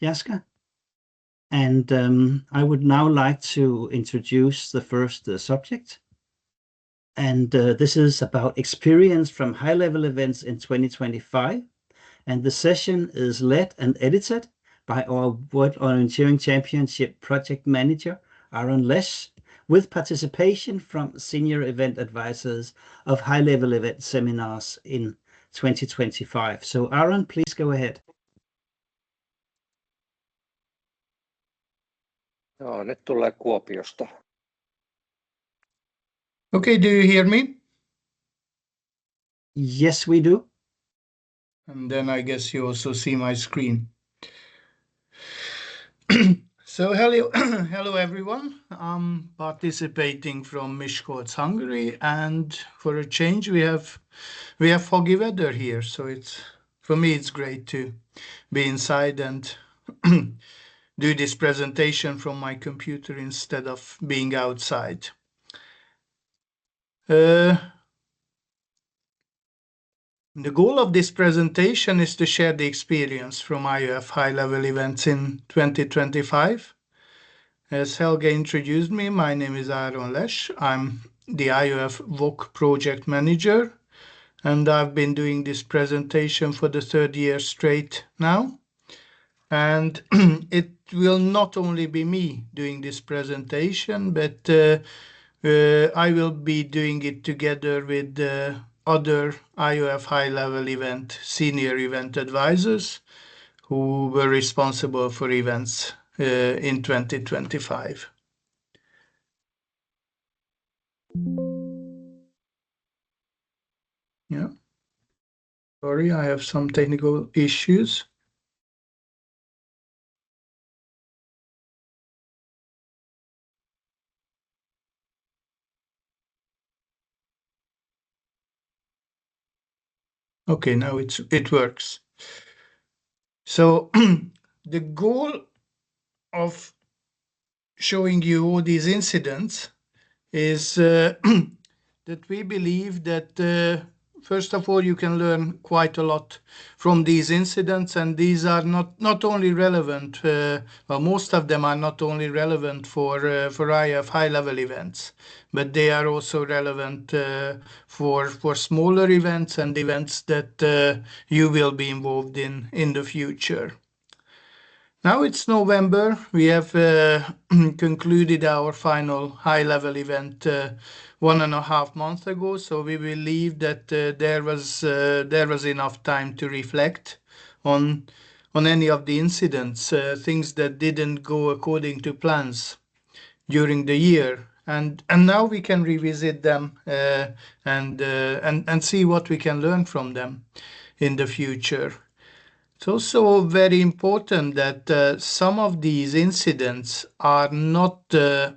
Jaska. And I would now like to introduce the first subject. And this is about experience from high-level events in 2025. And the session is led and edited by our World Orienteering Championship project manager, Aaron Lesh, with participation from senior event advisors of high-level event seminars in 2025. So Aaron, please go ahead. Joo, nyt tulee Kuopiosta. Okay, do you hear me? Yes, we do. And then I guess you also see my screen. So hello everyone. I'm participating from Miskolc, Hungary, and for a change we have foggy weather here. So for me it's great to be inside and do this presentation from my computer instead of being outside. The goal of this presentation is to share the experience from IOF high-level events in 2025. As Helge introduced me, my name is Aaron Lesh. I'm the IOF JWOC project manager, and I've been doing this presentation for the third year straight now. And it will not only be me doing this presentation, but I will be doing it together with other IOF high-level event senior event advisors who were responsible for events in 2025. Yeah. Sorry, I have some technical issues. Okay, now it works. So the goal of showing you all these incidents is that we believe that first of all you can learn quite a lot from these incidents, and these are not only relevant, well, most of them are not only relevant for IF high-level events, but they are also relevant for smaller events and events that you will be involved in the future. Now it's November. We have concluded our final high-level event 1.5 months ago, so we believe that there was enough time to reflect on any of the incidents, things that didn't go according to plans during the year, and now we can revisit them and see what we can learn from them in the future. It's also very important that some of these incidents are not the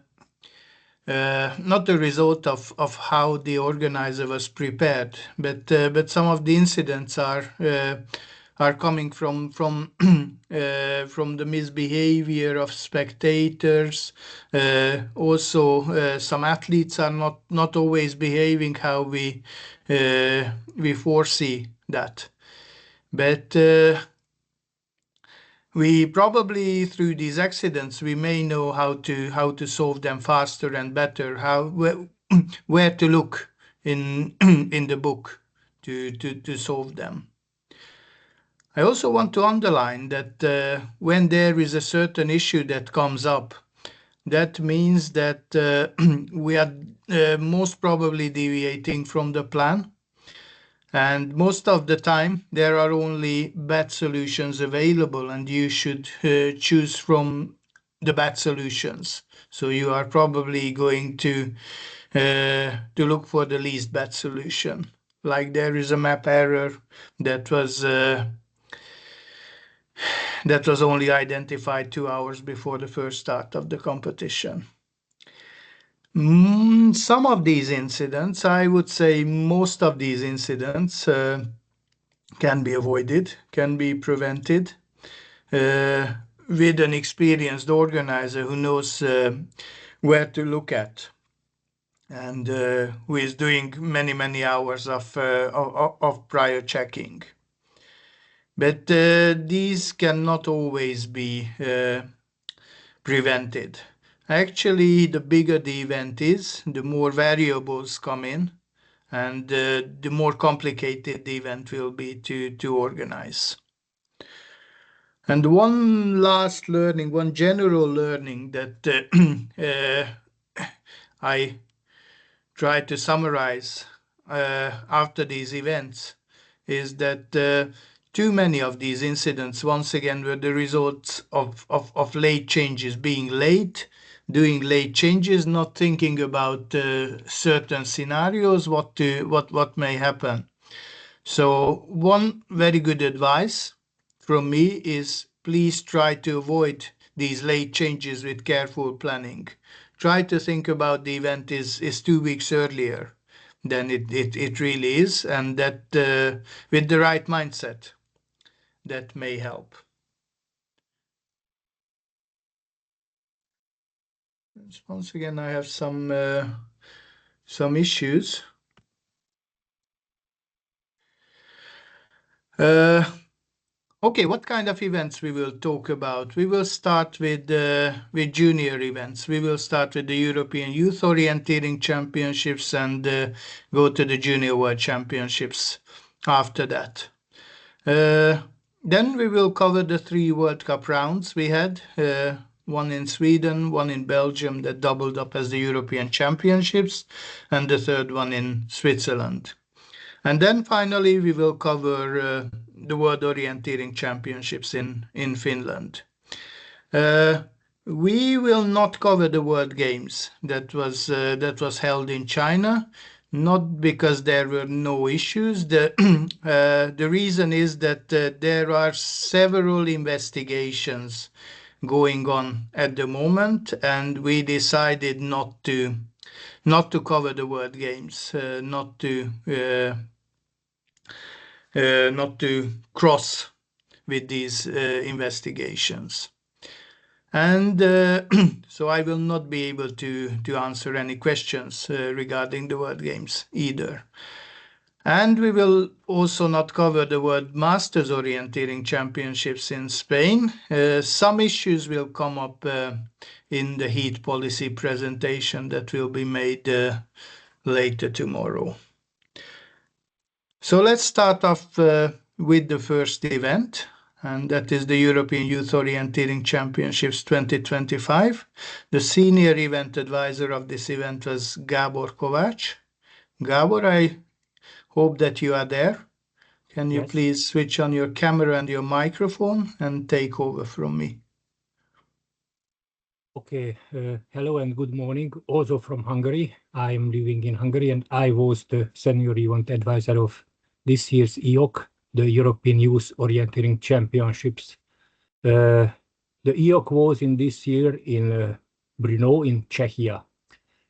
result of how the organizer was prepared, but some of the incidents are coming from the misbehavior of spectators. Also, some athletes are not always behaving how we foresee that, but we probably, through these accidents, we may know how to solve them faster and better, where to look in the book to solve them. I also want to underline that when there is a certain issue that comes up, that means that we are most probably deviating from the plan. And most of the time, there are only bad solutions available, and you should choose from the bad solutions. So you are probably going to look for the least bad solution. Like there is a map error that was only identified 2 hours before the first start of the competition. Some of these incidents, I would say most of these incidents can be avoided, can be prevented with an experienced organizer who knows where to look at and who is doing many hours of prior checking. But these cannot always be prevented. Actually, the bigger the event is, the more variables come in, and the more complicated the event will be to organize. And one last learning, one general learning that I try to summarize after these events is that too many of these incidents, once again, were the results of late changes, being late, doing late changes, not thinking about certain scenarios, what may happen. So one very good advice from me is please try to avoid these late changes with careful planning. Try to think about the event is 2 weeks earlier than it really is, and that with the right mindset, that may help. Once again, I have some issues. Okay, what kind of events we will talk about? We will start with junior events. We will start with the European Youth Orienteering Championships and go to the Junior World Championships after that. Then we will cover the 3 World Cup rounds we had, one in Sweden, one in Belgium that doubled up as the European Championships, and the third one in Switzerland. And then finally, we will cover the World Orienteering Championships in Finland. We will not cover the World Games that was held in China, not because there were no issues. The reason is that there are several investigations going on at the moment, and we decided not to cover the World Games, not to cross with these investigations. And so I will not be able to answer any questions regarding the World Games either. And we will also not cover the World Masters Orienteering Championships in Spain. Some issues will come up in the heat policy presentation that will be made later tomorrow. So let's start off with the first event, and that is the European Youth Orienteering Championships 2025. The senior event advisor of this event was Gábor Kovács. Gábor, I hope that you are there. Can you please switch on your camera and your microphone and take over from me? Okay, hello and good morning, also from Hungary. I'm living in Hungary and I was the senior event advisor of this year's EYOC, the European Youth Orienteering Championships. The EYOC was in this year in Brno in Czechia.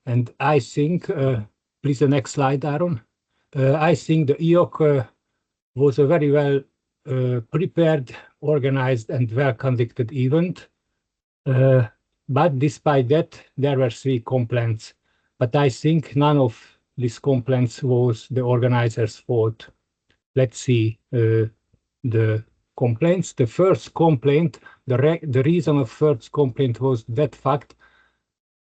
And I think, please the next slide, Aaron. I think the EYOC was a very well prepared, organized and well-conducted event. But despite that, there were 3 complaints. But I think none of these complaints was the organizers' fault. Let's see the complaints. The first complaint, the reason of first complaint was that fact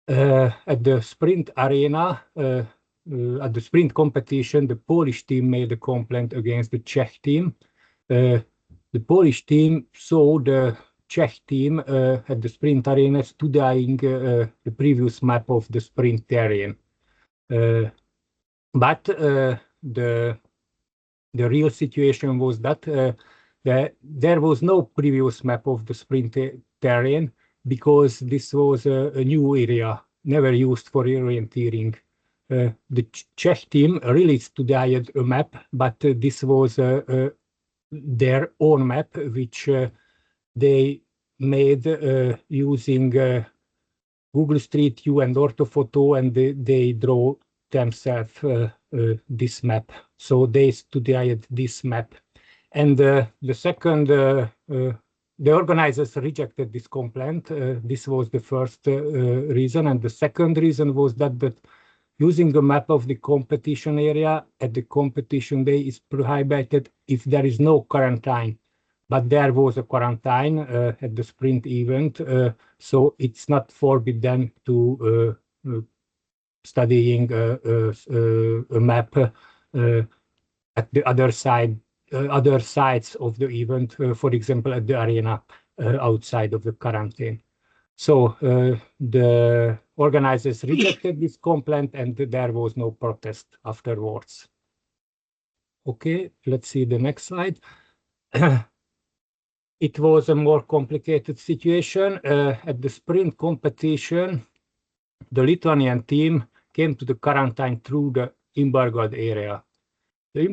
at the sprint arena, at the sprint competition, the Polish team made a complaint against the Czech team. The Polish team saw the Czech team at the sprint arena studying the previous map of the sprint terrain. But the real situation was that there was no previous map of the sprint terrain because this was a new area, never used for orienteering. The Czech team really studied a map, but this was their own map, which they made using Google Street View and Orthophoto, and they draw themselves this map. So they studied this map. And the second, the organizers rejected this complaint. This was the first reason. And the second reason was that using a map of the competition area at the competition day is prohibited if there is no quarantine. but there was a quarantine at the sprint event, so it's not forbidden to studying a map at the other sides of the event, for example, at the arena outside of the quarantine. So the organizers rejected this complaint, and there was no protest afterwards. Okay, let's see the next slide. It was a more complicated situation. At the sprint competition, the Lithuanian team came to the quarantine through the embargoed area. The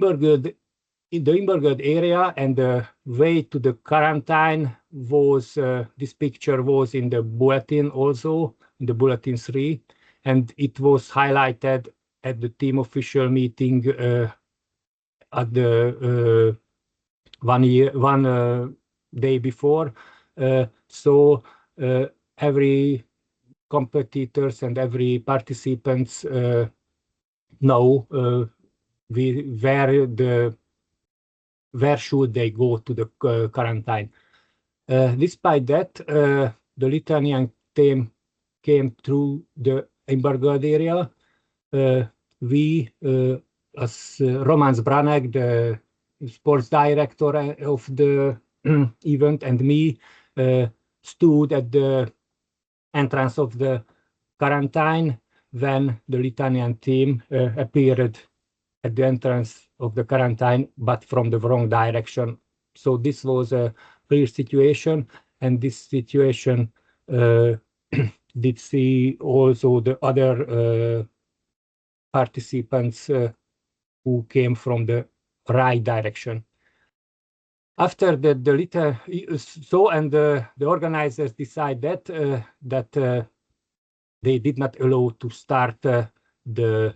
embargoed area and the way to the quarantine was, this picture was in the bulletin also, in the bulletin 3, and it was highlighted at the team official meeting at the one day before. So every competitors and every participants know where should they go to the quarantine. Despite that, the Lithuanian team came through the embargoed area. We, as Roman Zbranek, the sports director of the event, and me stood at the entrance of the quarantine when the Lithuanian team appeared at the entrance of the quarantine, but from the wrong direction. So this was a clear situation, and this situation did see also the other participants who came from the right direction. After that, the organizers decided that they did not allow to start the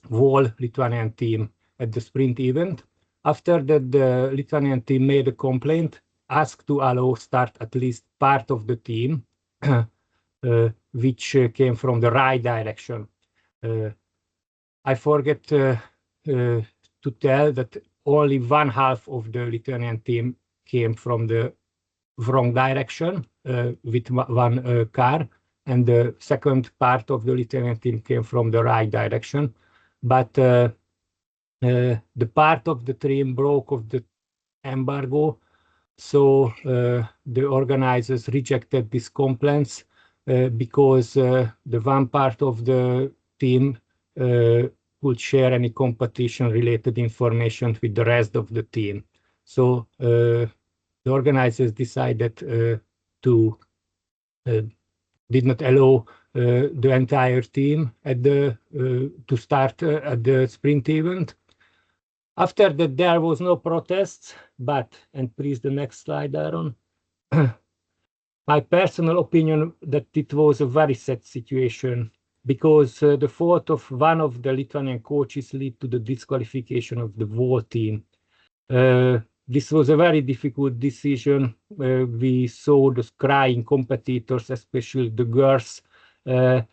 whole Lithuanian team at the sprint event. After that, the Lithuanian team made a complaint, asked to allow start at least part of the team, which came from the right direction. I forget to tell that only one half of the Lithuanian team came from the wrong direction with one car, and the second part of the Lithuanian team came from the right direction. But the part of the team broke of the embargo, so the organizers rejected these complaints because the one part of the team would share any competition-related information with the rest of the team. So the organizers decided to did not allow the entire team at to start at the sprint event. After that, there was no protests, but, and please the next slide, Aaron. My personal opinion that it was a very sad situation, because the fault of one of the Lithuanian coaches led to the disqualification of the whole team. This was a very difficult decision. We saw the crying competitors, especially the girls, but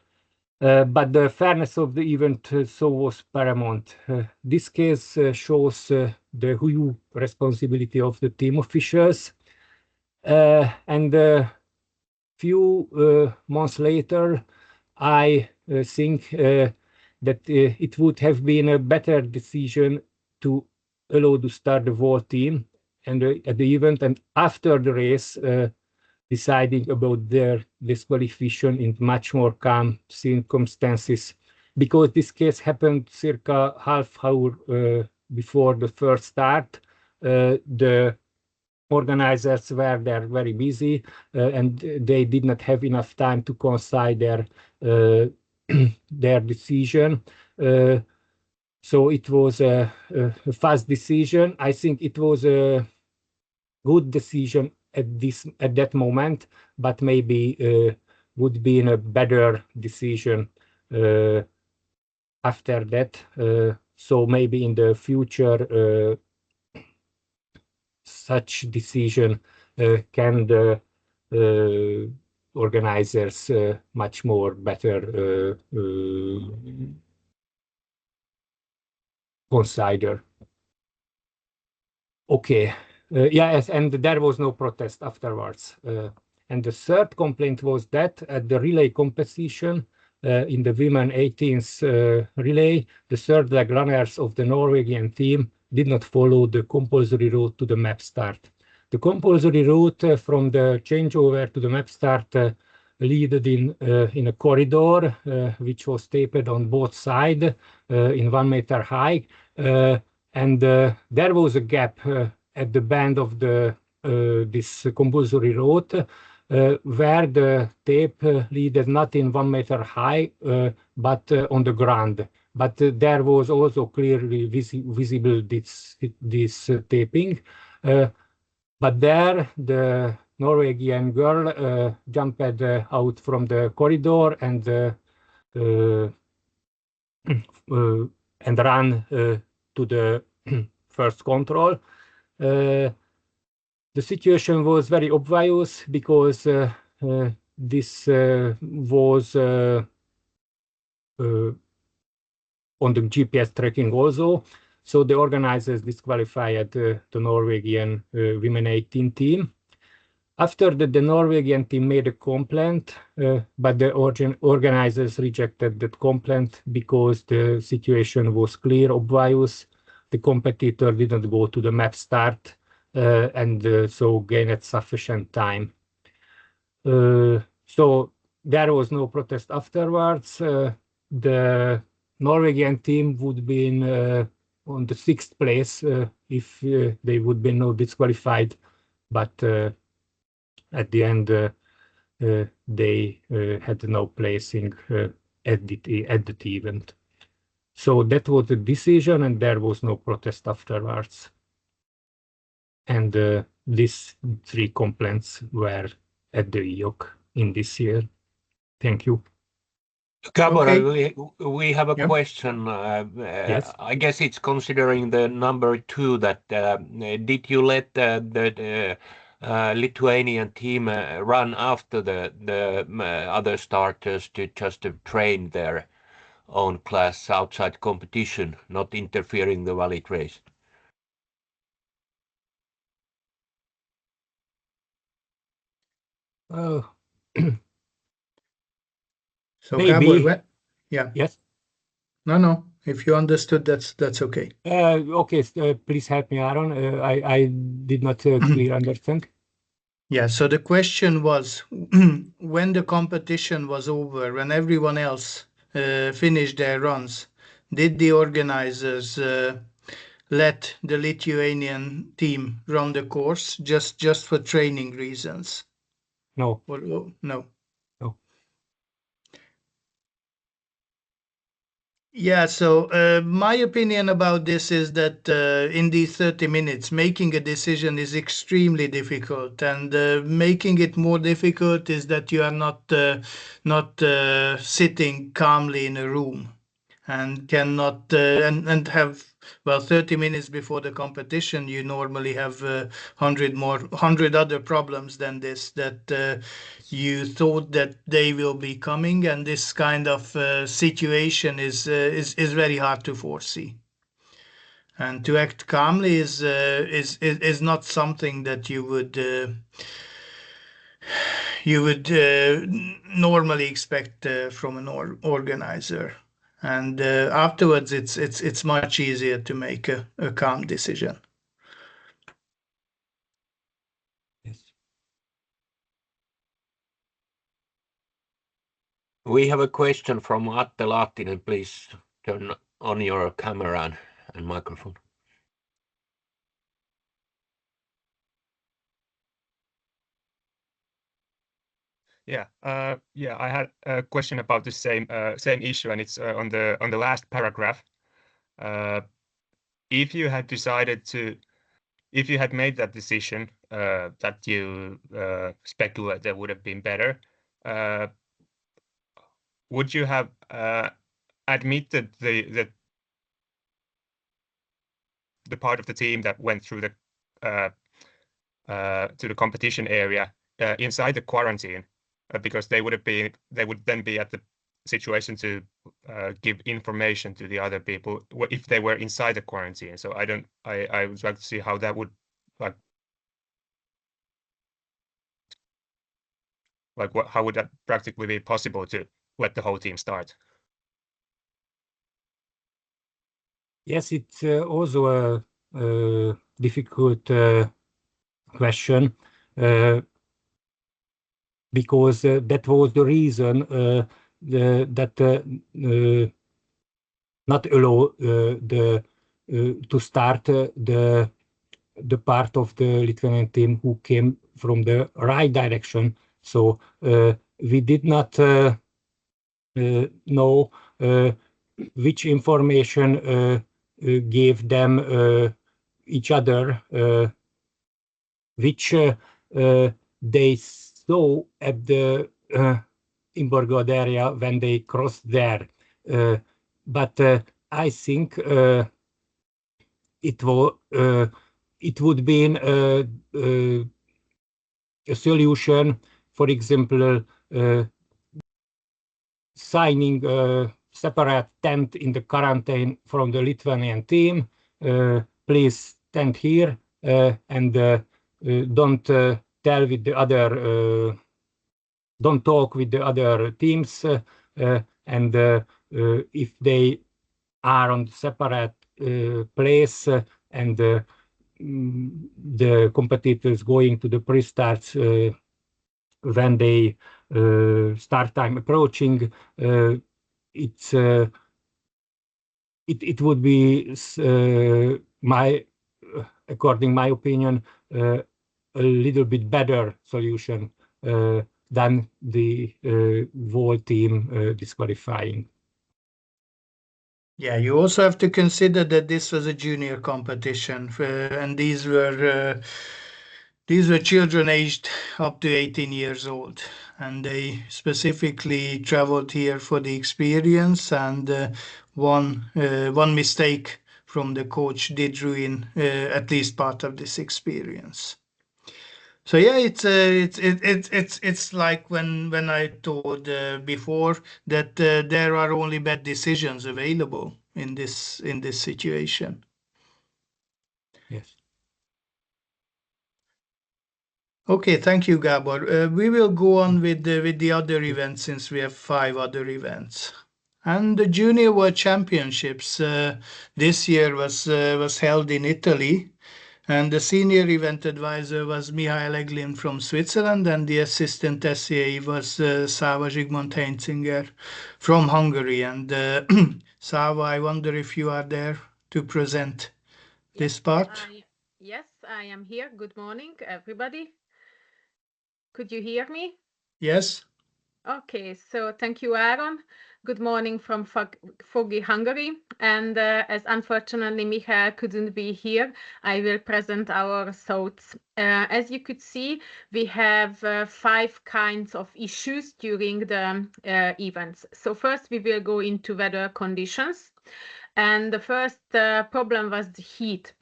the fairness of the event so was paramount. This case shows the huge responsibility of the team officials, and a few months later, I think that it would have been a better decision to allow to start the whole team and at the event, and after the race, deciding about their disqualification in much more calm circumstances, because this case happened circa half hour before the first start. The organizers were there very busy, and they did not have enough time to consider their decision. So it was a fast decision. I think it was a good decision at that moment, but maybe would be a better decision after that. So maybe in the future, such decision can the organizers much more better consider. Okay, Yes, and there was no protest afterwards. And the third complaint was that at the relay competition in the women 18th relay, the third leg runners of the Norwegian team did not follow the compulsory route to the map start. The compulsory route from the changeover to the map start leaded in a corridor which was taped on both sides in 1 meter high, and there was a gap at the bend of the this compulsory route where the tape leaded not in 1 meter high but on the ground. But there was also clearly visible this taping. But there the Norwegian girl jumped out from the corridor and ran to the first control. The situation was very obvious because this was on the GPS tracking also. So the organizers disqualified the Norwegian women 18 team. After the Norwegian team made a complaint, but the organizers rejected that complaint because the situation was clear, obvious. The competitor didn't go to the map start and so gained sufficient time. So there was no protest afterwards. The Norwegian team would be on the 6th place if they would be not disqualified, but at the end they had no placing at the event. So that was the decision, and there was no protest afterwards. And these 3 complaints were at the EYOC in this year. Thank you. Gabor, Okay. we have a Yep. question. Yes. I guess it's considering the number 2 that did you let the Lithuanian team run after the other starters to just train their own class outside competition, not interfering the valid race? So Maybe. Gabor, yeah. Yes. No. If you understood, that's okay. Okay, please help me, Aaron. I did not clearly understand. Yeah, so the question was when the competition was over, when everyone else finished their runs, did the organizers let the Lithuanian team run the course just for training reasons? No. Or, no. No. Yeah, so my opinion about this is that in these 30 minutes, making a decision is extremely difficult, and making it more difficult is that you are not sitting calmly in a room and cannot and have 30 minutes before the competition you normally have 100 other problems than this that you thought that they will be coming, and this kind of situation is very hard to foresee, and to act calmly is not something that you would normally expect from an organizer. And afterwards, it's much easier to make a calm decision. Yes. We have a question from Atte Lahtinen. Please turn on your camera and microphone. Yeah, I had a question about the same issue, and it's on the last paragraph. If you had made that decision that you speculate that would have been better, would you have admitted the part of the team that went through the to the competition area inside the quarantine? Because they would then be at the situation to give information to the other people if they were inside the quarantine. So I would like to see how that would Like, how would that practically be possible to let the whole team start? Yes, it's also a difficult question, because that was the reason that not allow to start the part of the Lithuanian team who came from the right direction. So we did not know which information gave them each other, which they saw at the Imborgod area when they crossed there. But I think it would be a solution, for example, signing a separate tent in the quarantine from the Lithuanian team. Please stand here and don't tell with the other, don't talk with the other teams, and if they are on separate place and the competitors going to the pre-starts when they start time approaching, it would be according my opinion a little bit better solution than the whole team disqualifying. Yeah, you also have to consider that this was a junior competition, and these were children aged up to 18 years old, and they specifically traveled here for the experience. And one mistake from the coach did ruin at least part of this experience. So yeah, it's like when I told before that there are only bad decisions available in this situation. Yes. Okay, thank you, Gabor. We will go on with the other events, since we have 5 other events. And the Junior World Championships this year was held in Italy. And the senior event advisor was Mihály Eglin from Switzerland, and the assistant SCA was Szava Zsigmond Heinzinger from Hungary. And Szava, I wonder if you are there to present this part? Yes, I am here. Good morning, everybody. Could you hear me? Yes. Okay, so thank you, Aaron. Good morning from foggy Hungary. And as unfortunately Mihály couldn't be here, I will present our thoughts. As you could see, we have 5 kinds of issues during the events. So first we will go into weather conditions. And the first problem was the heat.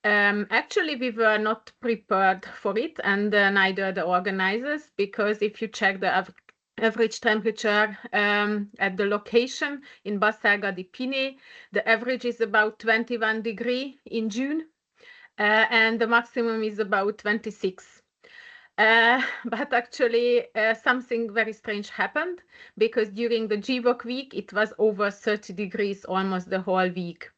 Actually, we were not prepared for it, and neither the organizers, because if you check the average temperature at the location in Basserga di Pine, the average is about 21 degrees in June, and the maximum is about 26. But actually something very strange happened, because during the JWOC week it was over 30 degrees almost the whole week.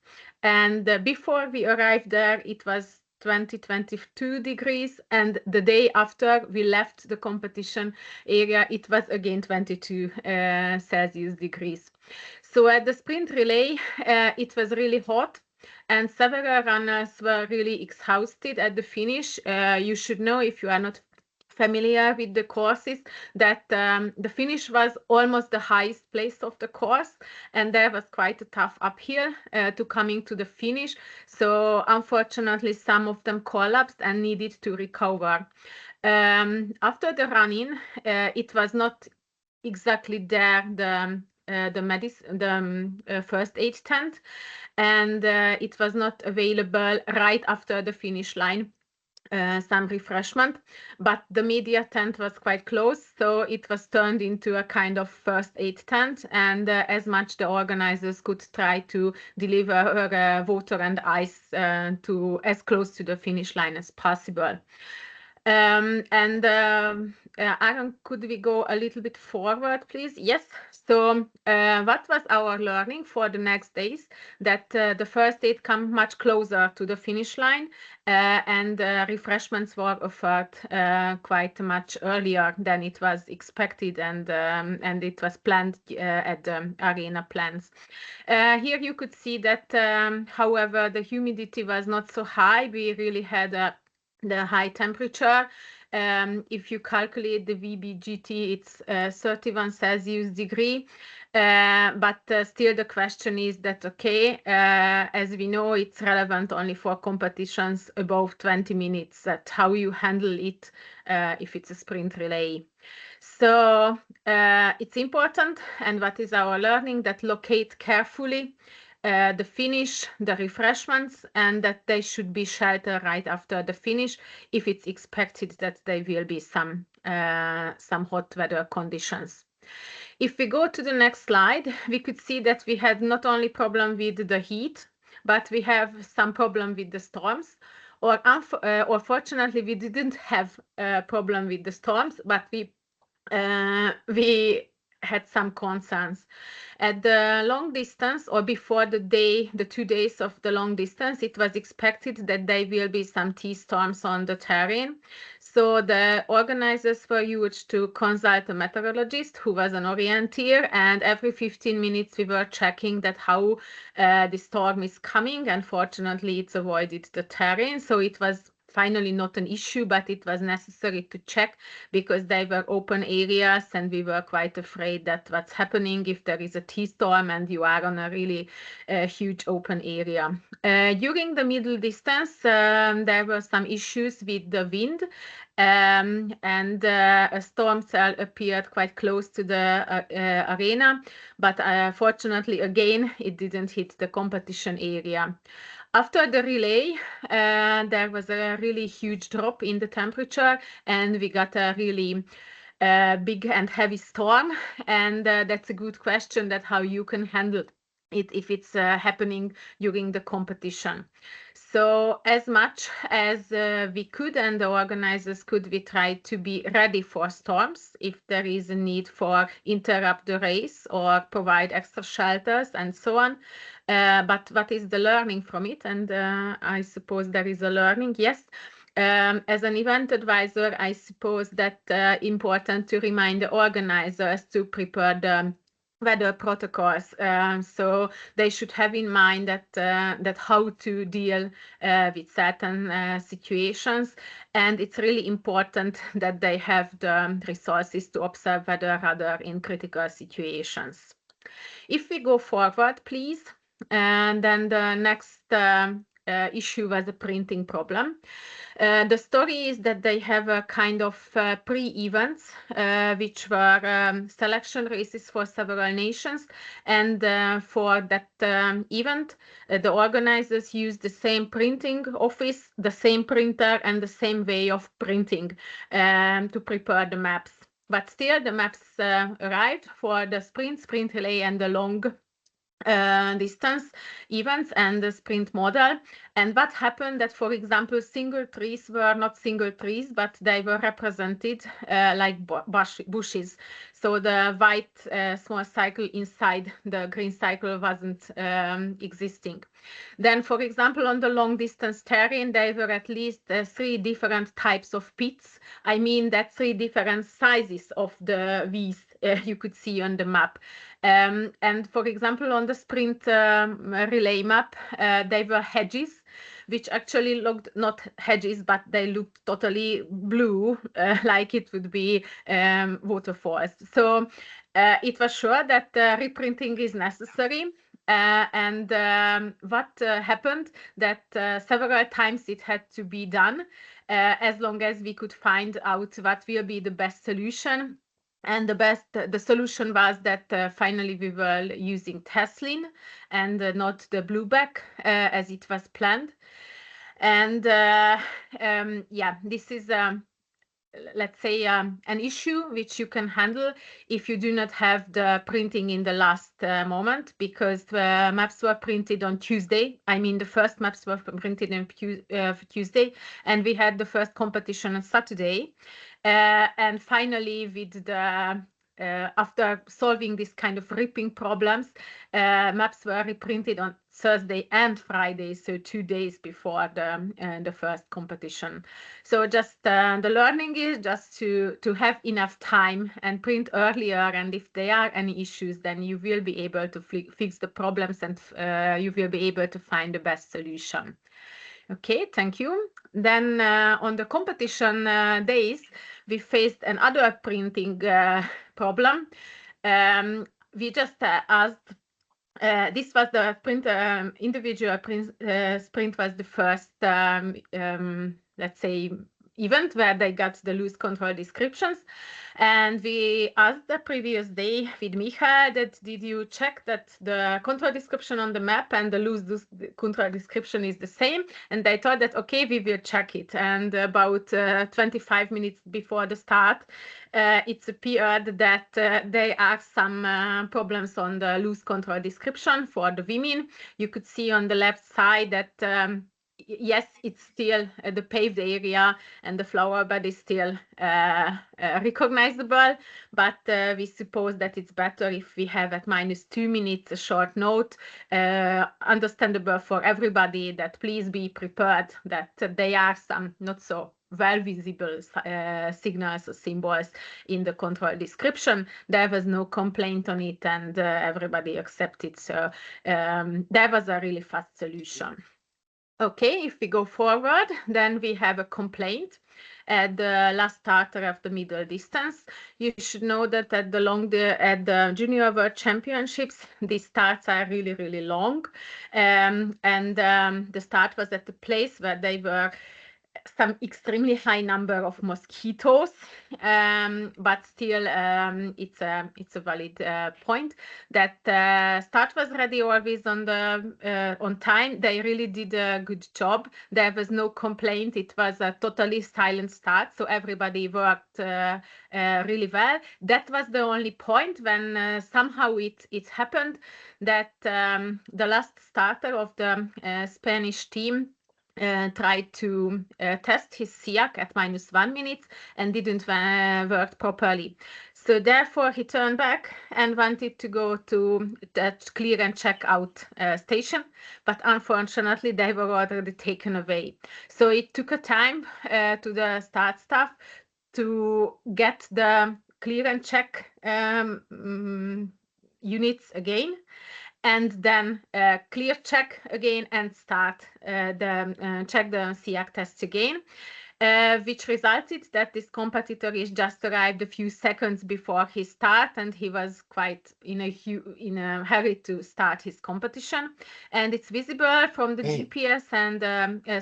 And before we arrived there, it was 22 degrees. And the day after we left the competition area, it was again 22 Celsius degrees. So at the sprint relay, it was really hot. And several runners were really exhausted at the finish. You should know, if you are not familiar with the courses, that the finish was almost the highest place of the course, and there was quite a tough uphill to coming to the finish. So unfortunately some of them collapsed and needed to recover. After the running, it was not exactly there the first aid tent, and it was not available right after the finish line. Some refreshment, but the media tent was quite close, so it was turned into a kind of first aid tent, and as much the organizers could try to deliver water and ice to as close to the finish line as possible. Aaron, could we go a little bit forward, please? Yes. So what was our learning for the next days? That the first aid come much closer to the finish line, and refreshments were offered quite much earlier than it was expected, and it was planned at the arena plans. Here you could see that, however, the humidity was not so high. We really had the high temperature. If you calculate the VBGT, it's 31 Celsius degree. But still the question is that, okay, as we know, it's relevant only for competitions above 20 minutes, that how you handle it if it's a sprint relay. So it's important, and what is our learning, that locate carefully the finish, the refreshments, and that they should be sheltered right after the finish if it's expected that there will be some hot weather conditions. If we go to the next slide, we could see that we had not only problem with the heat, but we have some problem with the storms. Or fortunately, we didn't have a problem with the storms, but we had some concerns. At the long distance, or before the 2 days of the long distance, it was expected that there will be some T-storms on the terrain. So the organizers were urged to consult a meteorologist who was an orienteer, and every 15 minutes we were checking that how the storm is coming, and fortunately it's avoided the terrain. So it was finally not an issue, but it was necessary to check because they were open areas, and we were quite afraid that what's happening if there is a T-storm and you are on a really huge open area. During the middle distance, there were some issues with the wind, and a storm cell appeared quite close to the arena, but fortunately, again, it didn't hit the competition area. After the relay, there was a really huge drop in the temperature, and we got a really big and heavy storm. And that's a good question, that how you can handle it if it's happening during the competition. So as much as we could, and the organizers could, we tried to be ready for storms if there is a need for interrupt the race or provide extra shelters and so on. But what is the learning from it? And I suppose there is a learning, yes. As an event advisor, I suppose that important to remind the organizers to prepare the weather protocols, so they should have in mind that how to deal with certain situations, and it's really important that they have the resources to observe weather radar in critical situations. If we go forward, please, and then the next issue was a printing problem. The story is that they have a kind of pre-events, which were selection races for several nations. And for that event, the organizers used the same printing office, the same printer, and the same way of printing to prepare the maps. But still, the maps arrived for the sprint relay, and the long distance events and the sprint model. And what happened that, for example, single trees were not single trees, but they were represented like bushes. So the white small cycle inside the green cycle wasn't existing. Then, for example, on the long distance terrain, there were at least 3 different types of pits. I mean that 3 different sizes of the V's you could see on the map. And for example, on the sprint relay map, they were hedges, which actually looked not hedges, but they looked totally blue, like it would be waterfalls. So it was sure that reprinting is necessary. And what happened that several times it had to be done, as long as we could find out what will be the best solution. And the solution was that finally we were using Teslin and not the blueback as it was planned. And yeah, this is let's say, an issue which you can handle if you do not have the printing in the last moment, because the maps were printed on Tuesday. I mean, the first maps were printed on Tuesday, and we had the first competition on Saturday. And finally, with the after solving this kind of ripping problems, maps were reprinted on Thursday and Friday, so 2 days before the first competition. So just the learning is just to have enough time and print earlier, and if there are any issues, then you will be able to fix the problems, and you will be able to find the best solution. Okay, thank you. Then on the competition days, we faced another printing problem. We just asked, this was the individual sprint was the first, let's say, event where they got the loose control descriptions. And we asked the previous day with Micha that did you check that the control description on the map and the loose control description is the same? And they thought that, okay, we will check it. And about 25 minutes before the start, it appeared that there are some problems on the loose control description for the women. You could see on the left side that yes, it's still the paved area and the flower bed is still recognizable, but we suppose that it's better if we have at -2 minutes a short note, understandable for everybody, that please be prepared that there are some not so well visible signals or symbols in the control description. There was no complaint on it, and everybody accepted. So there was a really fast solution. Okay, if we go forward, then we have a complaint at the last starter of the middle distance. You should know that at the Junior World Championships, these starts are really, really long. The start was at the place where they were some extremely high number of mosquitoes, but still it's a valid point that start was ready always on time. They really did a good job. There was no complaint. It was a totally silent start, so everybody worked really well. That was the only point when somehow it happened that the last starter of the Spanish team tried to test his SIAC at -1 minute and didn't work properly. So therefore he turned back and wanted to go to that clear and check out station, but unfortunately they were already taken away. So it took a time to the start staff to get the clear and check units again, and then clear check again and start check the SIAC tests again, which resulted that this competitor is just arrived a few seconds before his start, and he was quite in a hurry to start his competition. And it's visible from the GPS and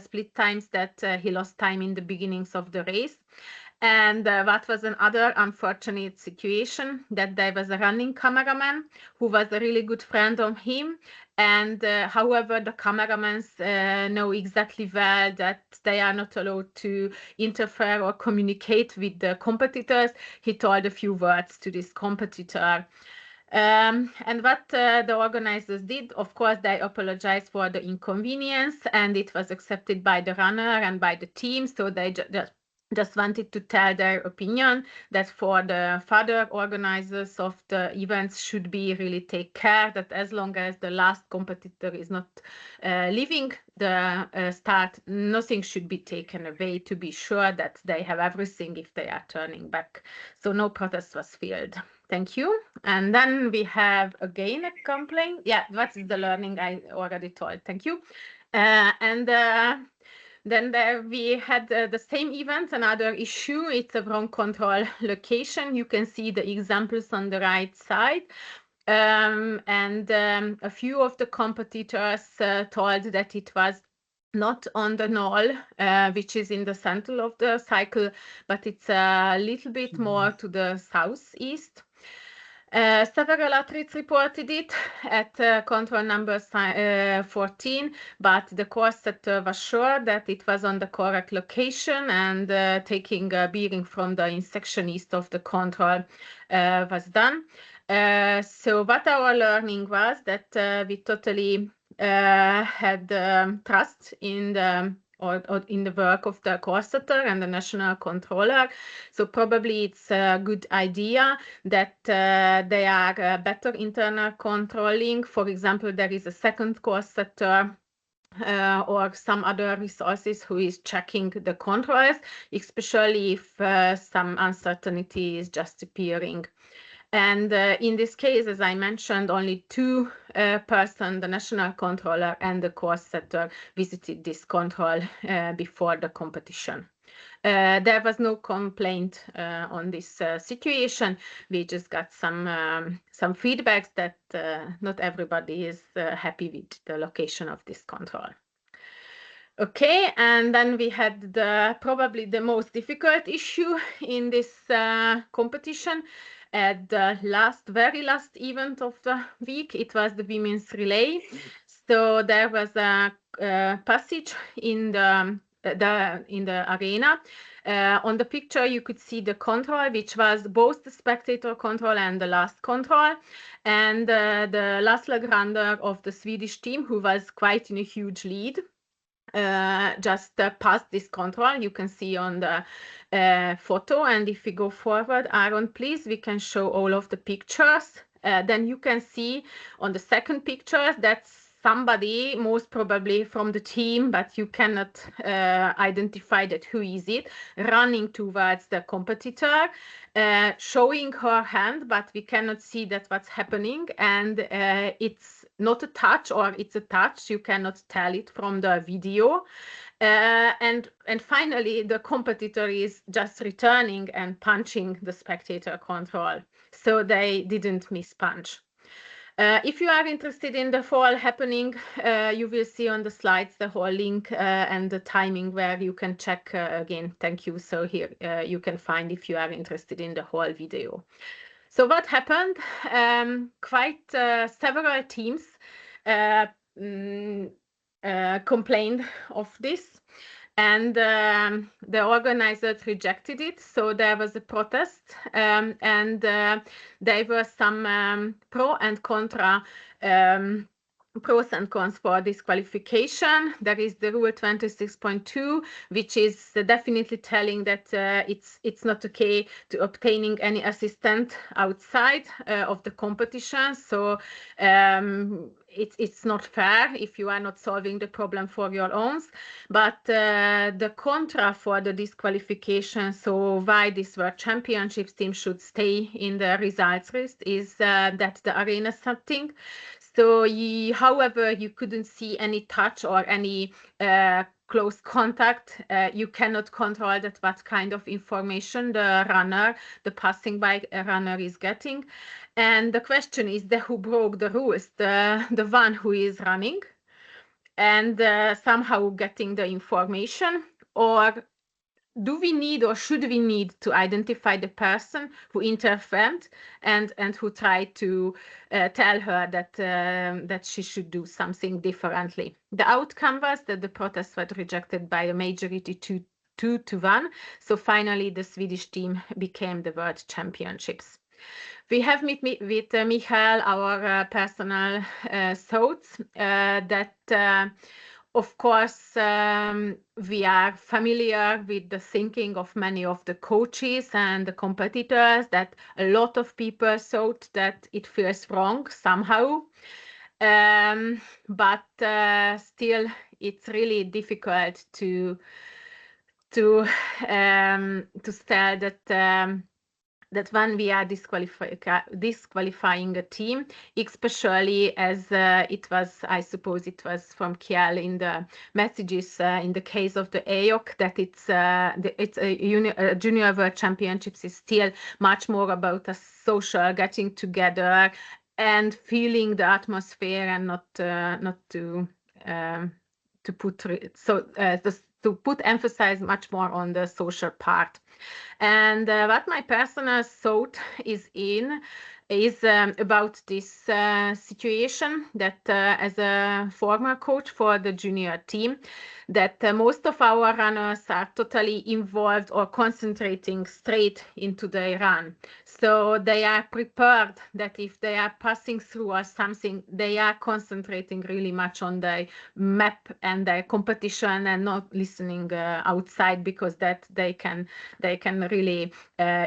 split times that he lost time in the beginnings of the race. And what was another unfortunate situation, that there was a running cameraman who was a really good friend of him. And however, the cameramans know exactly well that they are not allowed to interfere or communicate with the competitors. He told a few words to this competitor. And what the organizers did, of course, they apologized for the inconvenience, and it was accepted by the runner and by the team. So they just wanted to tell their opinion that for the further organizers of the events should be really take care that as long as the last competitor is not leaving the start, nothing should be taken away, to be sure that they have everything if they are turning back. So no protest was filed. Thank you. And then we have again a complaint. Yeah, what is the learning I already told. Thank you. Then we had the same event, another issue. It's a wrong control location. You can see the examples on the right side. A few of the competitors told that it was not on the knoll, which is in the center of the cycle, but it's a little bit more to the southeast. Several athletes reported it at control number 14, but the course setter was sure that it was on the correct location, and taking a bearing from the intersection east of the control was done. So what our learning was that we totally had trust in the or in the work of the course setter and the national controller. So probably it's a good idea that they are better internal controlling. For example, there is a second course setter or some other resources who is checking the controls, especially if some uncertainty is just appearing. And in this case, as I mentioned, only two persons, the national controller and the course setter, visited this control before the competition. There was no complaint on this situation. We just got some feedbacks that not everybody is happy with the location of this control. Okay, and then we had probably the most difficult issue in this competition. At the very last event of the week, it was the women's relay. So there was a passage in the arena. On the picture, you could see the control, which was both the spectator control and the last control. And the last leg runner of the Swedish team, who was quite in a huge lead, just passed this control. You can see on the photo. And if we go forward, Aaron, please, we can show all of the pictures. Then you can see on the second picture that's somebody, most probably from the team, but you cannot identify that who is it, running towards the competitor, showing her hand, but we cannot see that what's happening. And it's not a touch, or it's a touch. You cannot tell it from the video. And finally, the competitor is just returning and punching the spectator control. So they didn't miss punch. If you are interested in the whole happening, you will see on the slides the whole link and the timing where you can check again. Thank you. So here you can find if you are interested in the whole video. So what happened? Quite several teams complained of this, and the organizers rejected it. So there was a protest, and there were some pro and contra, pros and cons for disqualification. There is the rule 26.2, which is definitely telling that it's not okay to obtaining any assistance outside of the competition. So it's not fair if you are not solving the problem for your own. But the contra for the disqualification, so why this World Championships team should stay in the results list, is that the arena setting. So, however, you couldn't see any touch or any close contact. You cannot control that what kind of information the runner, the passing by runner, is getting. And the question is who broke the rules, the one who is running and somehow getting the information, or do we need or should we need to identify the person who intervened and who tried to tell her that she should do something differently? The outcome was that the protest was rejected by a majority 2-1. So finally, the Swedish team became the World Championships. We have with Michael our personal thoughts that of course, we are familiar with the thinking of many of the coaches and the competitors, that a lot of people thought that it feels wrong somehow. But still, it's really difficult to tell that when we are disqualifying a team, especially as it was, I suppose it was from Kiel in the messages in the case of the EYOC, that it's a Junior World Championships is still much more about a social getting together and feeling the atmosphere, and not to put emphasis much more on the social part. And what my personal thought is is about this situation that as a former coach for the junior team, that most of our runners are totally involved or concentrating straight into their run. So they are prepared that if they are passing through or something, they are concentrating really much on the map and the competition and not listening outside, because that they can really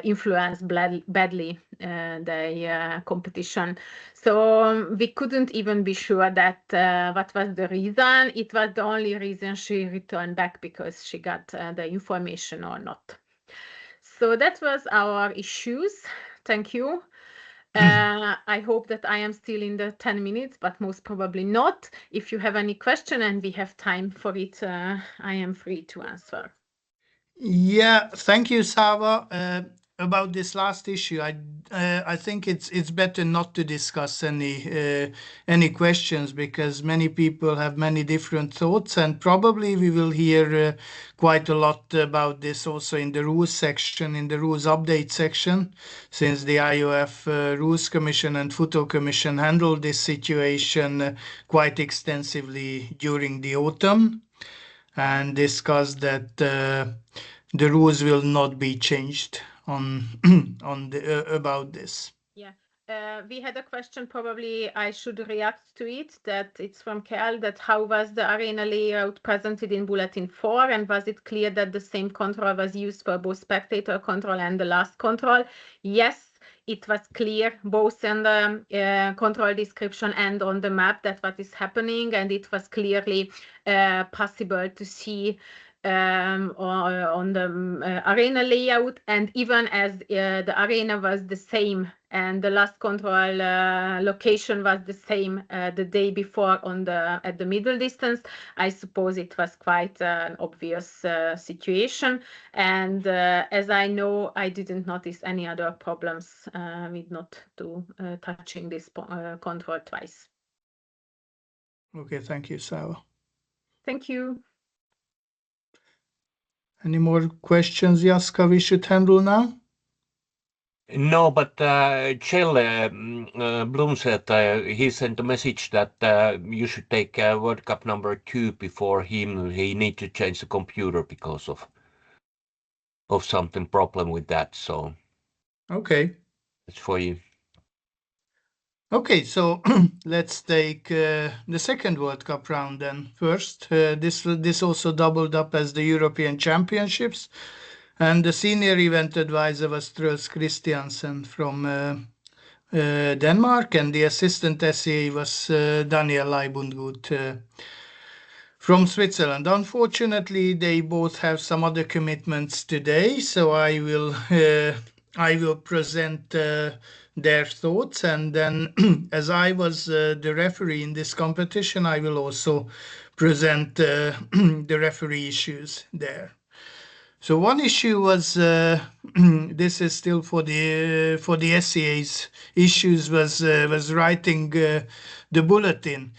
influence badly the competition. So we couldn't even be sure that what was the reason. It was the only reason she returned back, because she got the information or not. So that was our issues. Thank you. I hope that I am still in the 10 minutes, but most probably not. If you have any question and we have time for it, I am free to answer. Yeah, thank you, Sava. About this last issue, I think it's better not to discuss any questions, because many people have many different thoughts, and probably we will hear quite a lot about this also in the rules section, in the rules update section, since the IOF Rules Commission and Photo Commission handled this situation quite extensively during the autumn, and discussed that the rules will not be changed on about this. Yeah, we had a question, probably I should react to it, that it's from Kel, that how was the arena layout presented in Bulletin 4, and was it clear that the same control was used for both spectator control and the last control? Yes, it was clear both in the control description and on the map that what is happening, and it was clearly possible to see on the arena layout, and even as the arena was the same and the last control location was the same the day before at the middle distance, I suppose it was quite an obvious situation. And as I know, I didn't notice any other problems with not touching this control twice. Okay, thank you, Sava. Thank you. Any more questions, Jaska, we should handle now? No, but Kjell Blom said he sent a message that you should take World Cup number 2 before him. He need to change the computer because of something problem with that. So okay, it's for you. Okay, so let's take the second World Cup round then first. This also doubled up as the European Championships, and the senior event advisor was Truls Christiansen from Denmark, and the assistant SEA was Daniel Leibundgut from Switzerland. Unfortunately, they both have some other commitments today, so I will present their thoughts, and then as I was the referee in this competition, I will also present the referee issues there. So one issue was this is still for the SCA's issues, was writing the bulletin.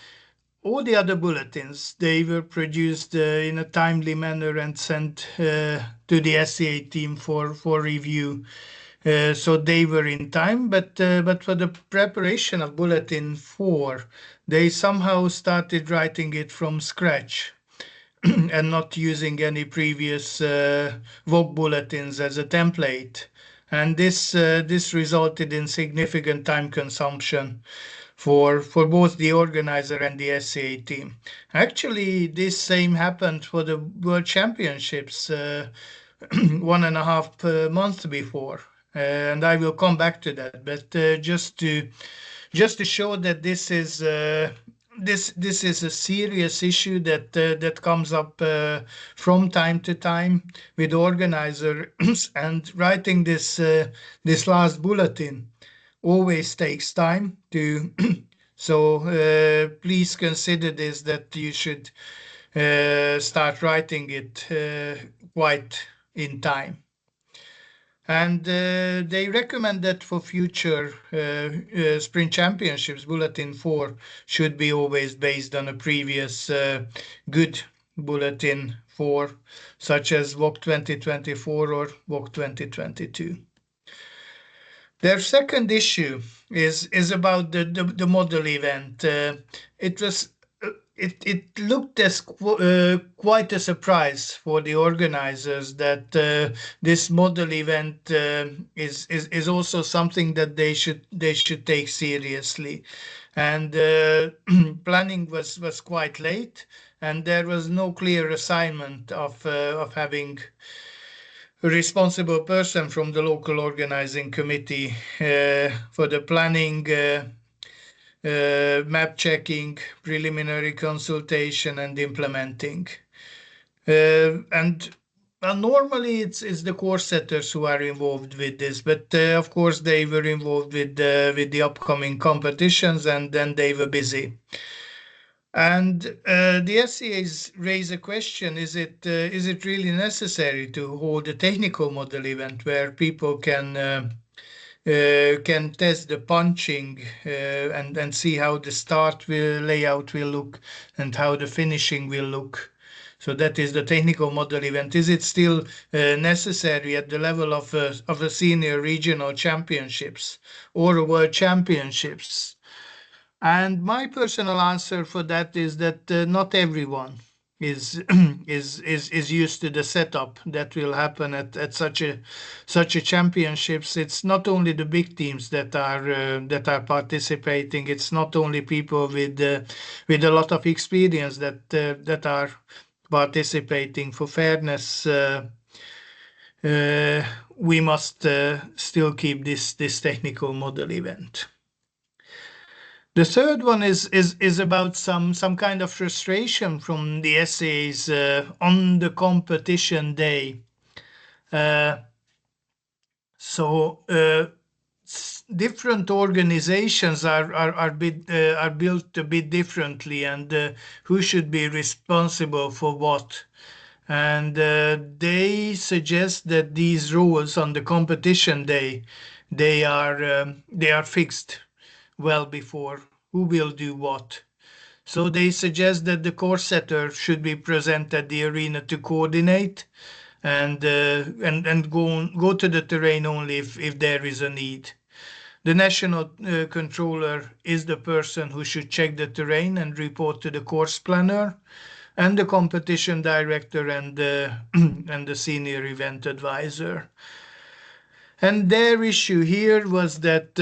All the other bulletins, they were produced in a timely manner and sent to the SCA team for review. So they were in time, but for the preparation of Bulletin 4, they somehow started writing it from scratch and not using any previous JWOC bulletins as a template. And this resulted in significant time consumption for both the organizer and the SCA team. Actually, this same happened for the World Championships 1.5 months before. And I will come back to that, but just to show that this is a serious issue that comes up from time to time with organizers, and writing this last bulletin always takes time to. So please consider this, that you should start writing it quite in time. And they recommend that for future sprint championships, Bulletin 4 should be always based on a previous good Bulletin 4, such as JWOC 2024 or JWOC 2022. Their second issue is about the model event. It looked as quite a surprise for the organizers that this model event is also something that they should take seriously, and planning was quite late, and there was no clear assignment of having a responsible person from the local organizing committee for the planning, map checking, preliminary consultation, and implementing. And normally it's the course setters who are involved with this, but of course they were involved with the upcoming competitions, and then they were busy. And the SCAs raise a question: is it really necessary to hold a technical model event where people can test the punching and see how the start layout will look and how the finishing will look? So that is the technical model event. Is it still necessary at the level of a senior regional championships or a world championships? And my personal answer for that is that not everyone is is used to the setup that will happen at such a championships. It's not only the big teams that are participating. It's not only people with a lot of experience that are participating. For fairness, we must still keep this technical model event. The third one is about some kind of frustration from the SCAs on the competition day. Different organizations are built a bit differently, and who should be responsible for what. And they suggest that these roles on the competition day, they are fixed well before who will do what. So they suggest that the course setter should be present at the arena to coordinate and go to the terrain only if there is a need. The national controller is the person who should check the terrain and report to the course planner, and the competition director and the senior event advisor. And their issue here was that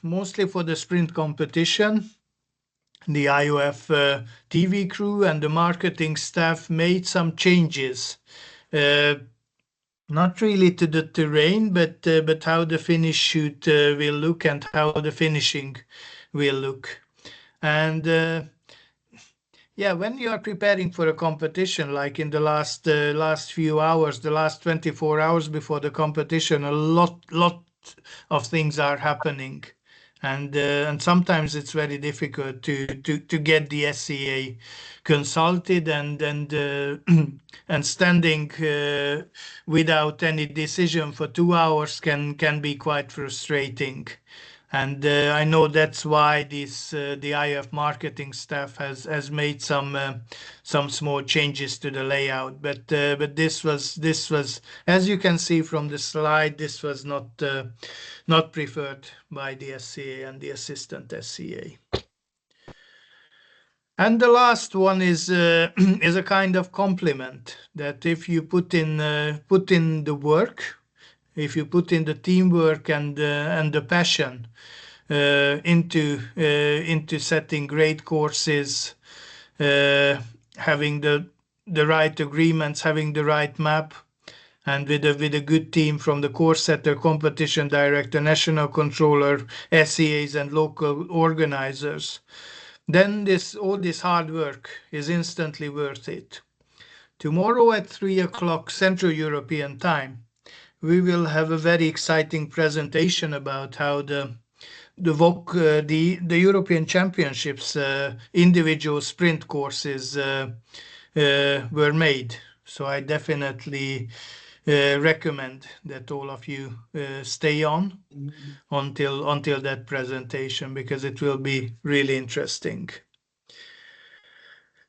mostly for the sprint competition, the IOF TV crew and the marketing staff made some changes, not really to the terrain, but how the finish shoot will look and how the finishing will look. And when you are preparing for a competition, like in the last few hours, the last 24 hours before the competition, a lot of things are happening, and sometimes it's very difficult to get the SCA consulted, and standing without any decision for 2 hours can be quite frustrating. And I know that's why the IF marketing staff has made some small changes to the layout. But this was, as you can see from the slide, this was not preferred by the SCA and the assistant SCA. And the last one is a kind of compliment, that if you put in the work, if you put in the teamwork and the passion into setting great courses, having the right agreements, having the right map, and with a good team from the course setter, competition director, national controller, SCAs, and local organizers, then all this hard work is instantly worth it. Tomorrow at 3 o'clock Central European time, we will have a very exciting presentation about how the JWOC, the European Championships individual sprint courses were made. So I definitely recommend that all of you stay on until that presentation, because it will be really interesting.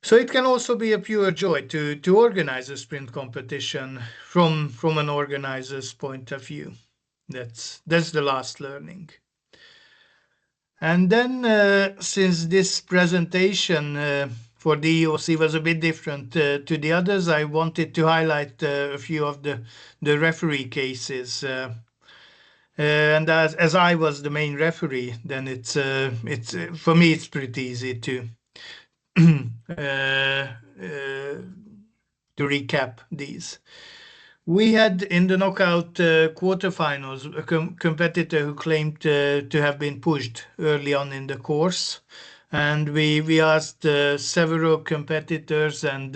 So it can also be a pure joy to organize a sprint competition from an organizer's point of view. That's the last learning. And then, since this presentation for the EYOC was a bit different to the others, I wanted to highlight a few of the referee cases. And as I was the main referee, then it's for me it's pretty easy to recap these. We had in the knockout quarterfinals a competitor who claimed to have been pushed early on in the course, and we asked several competitors and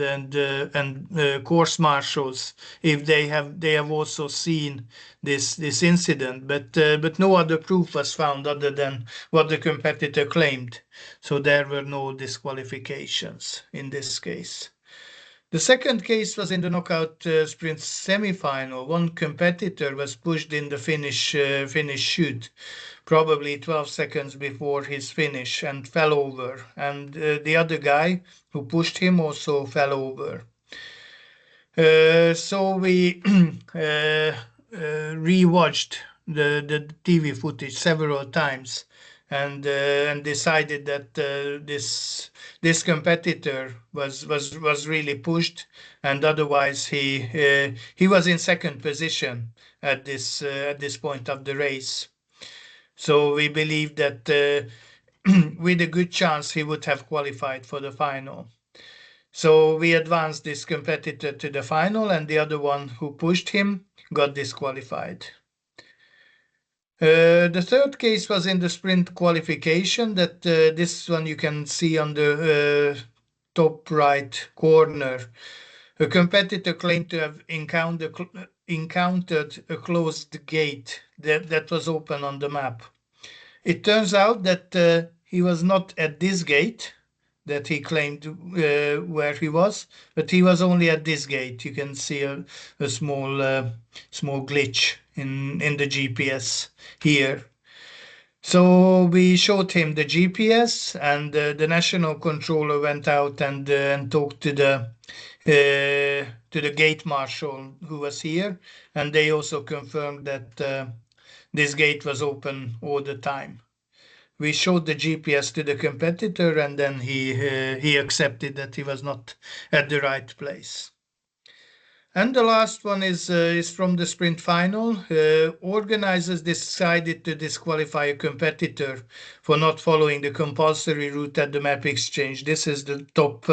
course marshals if they have also seen this incident, but no other proof was found other than what the competitor claimed, so there were no disqualifications in this case. The second case was in the knockout sprint semi-final. One competitor was pushed in the finish shoot, probably 12 seconds before his finish, and fell over. And the other guy who pushed him also fell over. So we rewatched the TV footage several times and decided that this competitor was really pushed, and otherwise he was in second position at this point of the race. So we believe that with a good chance he would have qualified for the final. So we advanced this competitor to the final, and the other one who pushed him got disqualified. The third case was in the sprint qualification. That this one you can see on the top right corner. A competitor claimed to have encountered a closed gate that was open on the map. It turns out that he was not at this gate that he claimed where he was, but he was only at this gate. You can see a small glitch in the GPS here. So we showed him the GPS, and the national controller went out and talked to the gate marshal who was here, and they also confirmed that this gate was open all the time. We showed the GPS to the competitor, and then he accepted that he was not at the right place. And the last one is from the sprint final. Organizers decided to disqualify a competitor for not following the compulsory route at the map exchange. This is the top,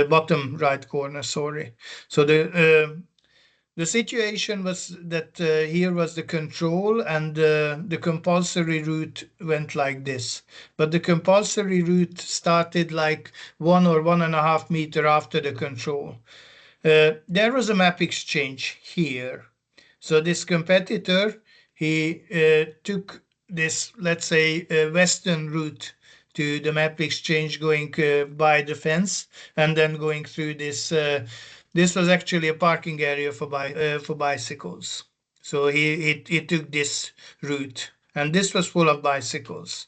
bottom right corner, sorry. So the situation was that here was the control, and the compulsory route went like this. But the compulsory route started like 1 or 1.5 meters after the control. There was a map exchange here. So this competitor, he took this, let's say, western route to the map exchange, going by the fence and then going through this. This was actually a parking area for bicycles. So he took this route, and this was full of bicycles.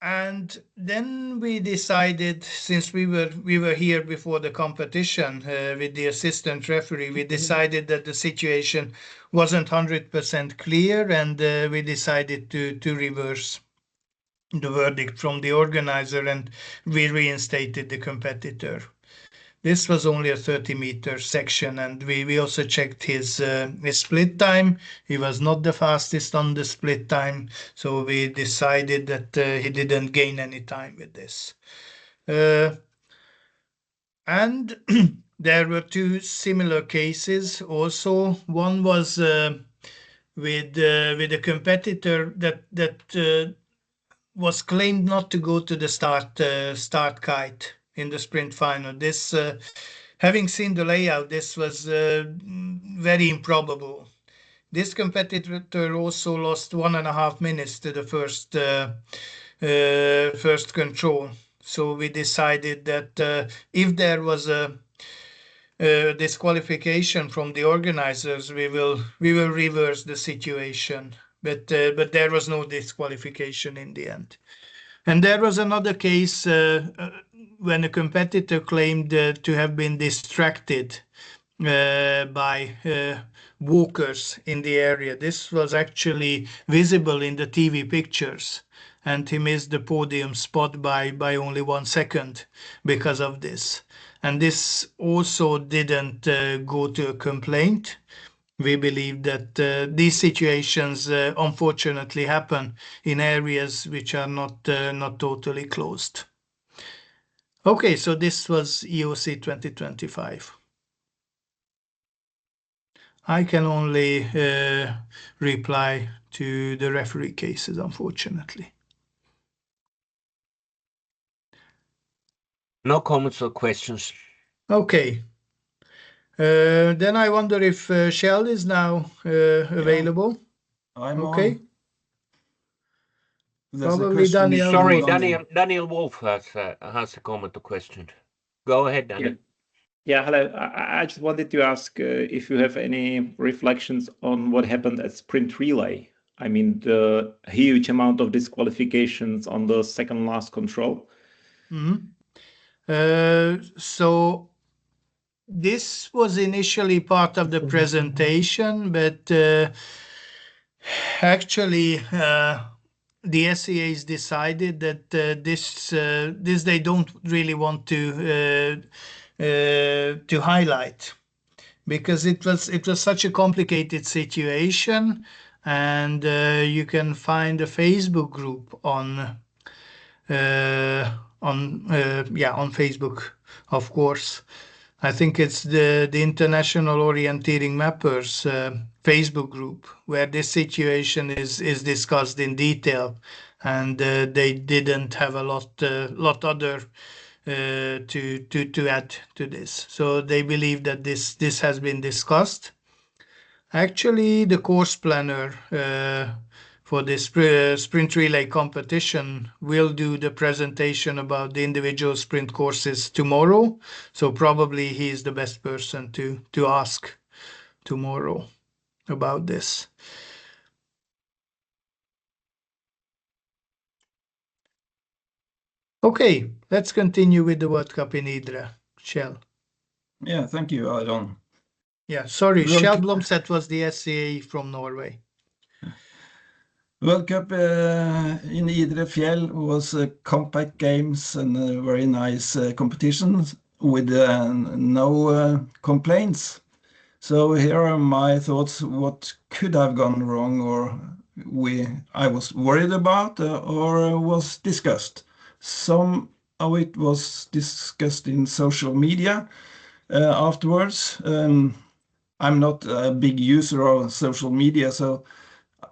And then we decided, since we were here before the competition with the assistant referee, we decided that the situation wasn't 100% clear, and we decided to reverse the verdict from the organizer, and we reinstated the competitor. This was only a 30-meter section, and we also checked his split time. He was not the fastest on the split time, so we decided that he didn't gain any time with this. And there were two similar cases also. One was with a competitor that was claimed not to go to the start kite in the sprint final. This, having seen the layout, this was very improbable. This competitor also lost 1.5 minutes to the first control. So we decided that if there was a disqualification from the organizers, we will reverse the situation. But there was no disqualification in the end. And there was another case when a competitor claimed to have been distracted by walkers in the area. This was actually visible in the TV pictures, and he missed the podium spot by only 1 second because of this. And this also didn't go to a complaint. We believe that these situations unfortunately happen in areas which are not totally closed. Okay, so this was EOC 2025. I can only reply to the referee cases, unfortunately. No comments or questions. Okay. Then I wonder if Shell is now available. I'm okay. on. There's a Probably question Daniel. from Sorry, Daniel Wolf has a comment or question. Go ahead, Daniel. Yeah, hello. I just wanted to ask if you have any reflections on what happened at Sprint Relay. I mean, the huge amount of disqualifications on the second last control. So this was initially part of the presentation, but actually the SEAs decided that this they don't really want to highlight, because it was such a complicated situation, and you can find a Facebook group on Facebook, of course. I think it's the International Orienteering Mappers Facebook group, where this situation is discussed in detail, and they didn't have a lot other to add to this. So they believe that this has been discussed. Actually, the course planner for this sprint relay competition will do the presentation about the individual sprint courses tomorrow. So probably he is the best person to ask tomorrow about this. Okay, let's continue with the World Cup in Idre. Shell. Yeah, thank you, Aron. Yeah, sorry, Shell Blomstedt was the SCA from Norway. World Cup in Idre Fjell was compact games and a very nice competition with no complaints. So here are my thoughts: what could have gone wrong, or I was worried about, or was discussed. Some of it was discussed in social media afterwards. I'm not a big user of social media, so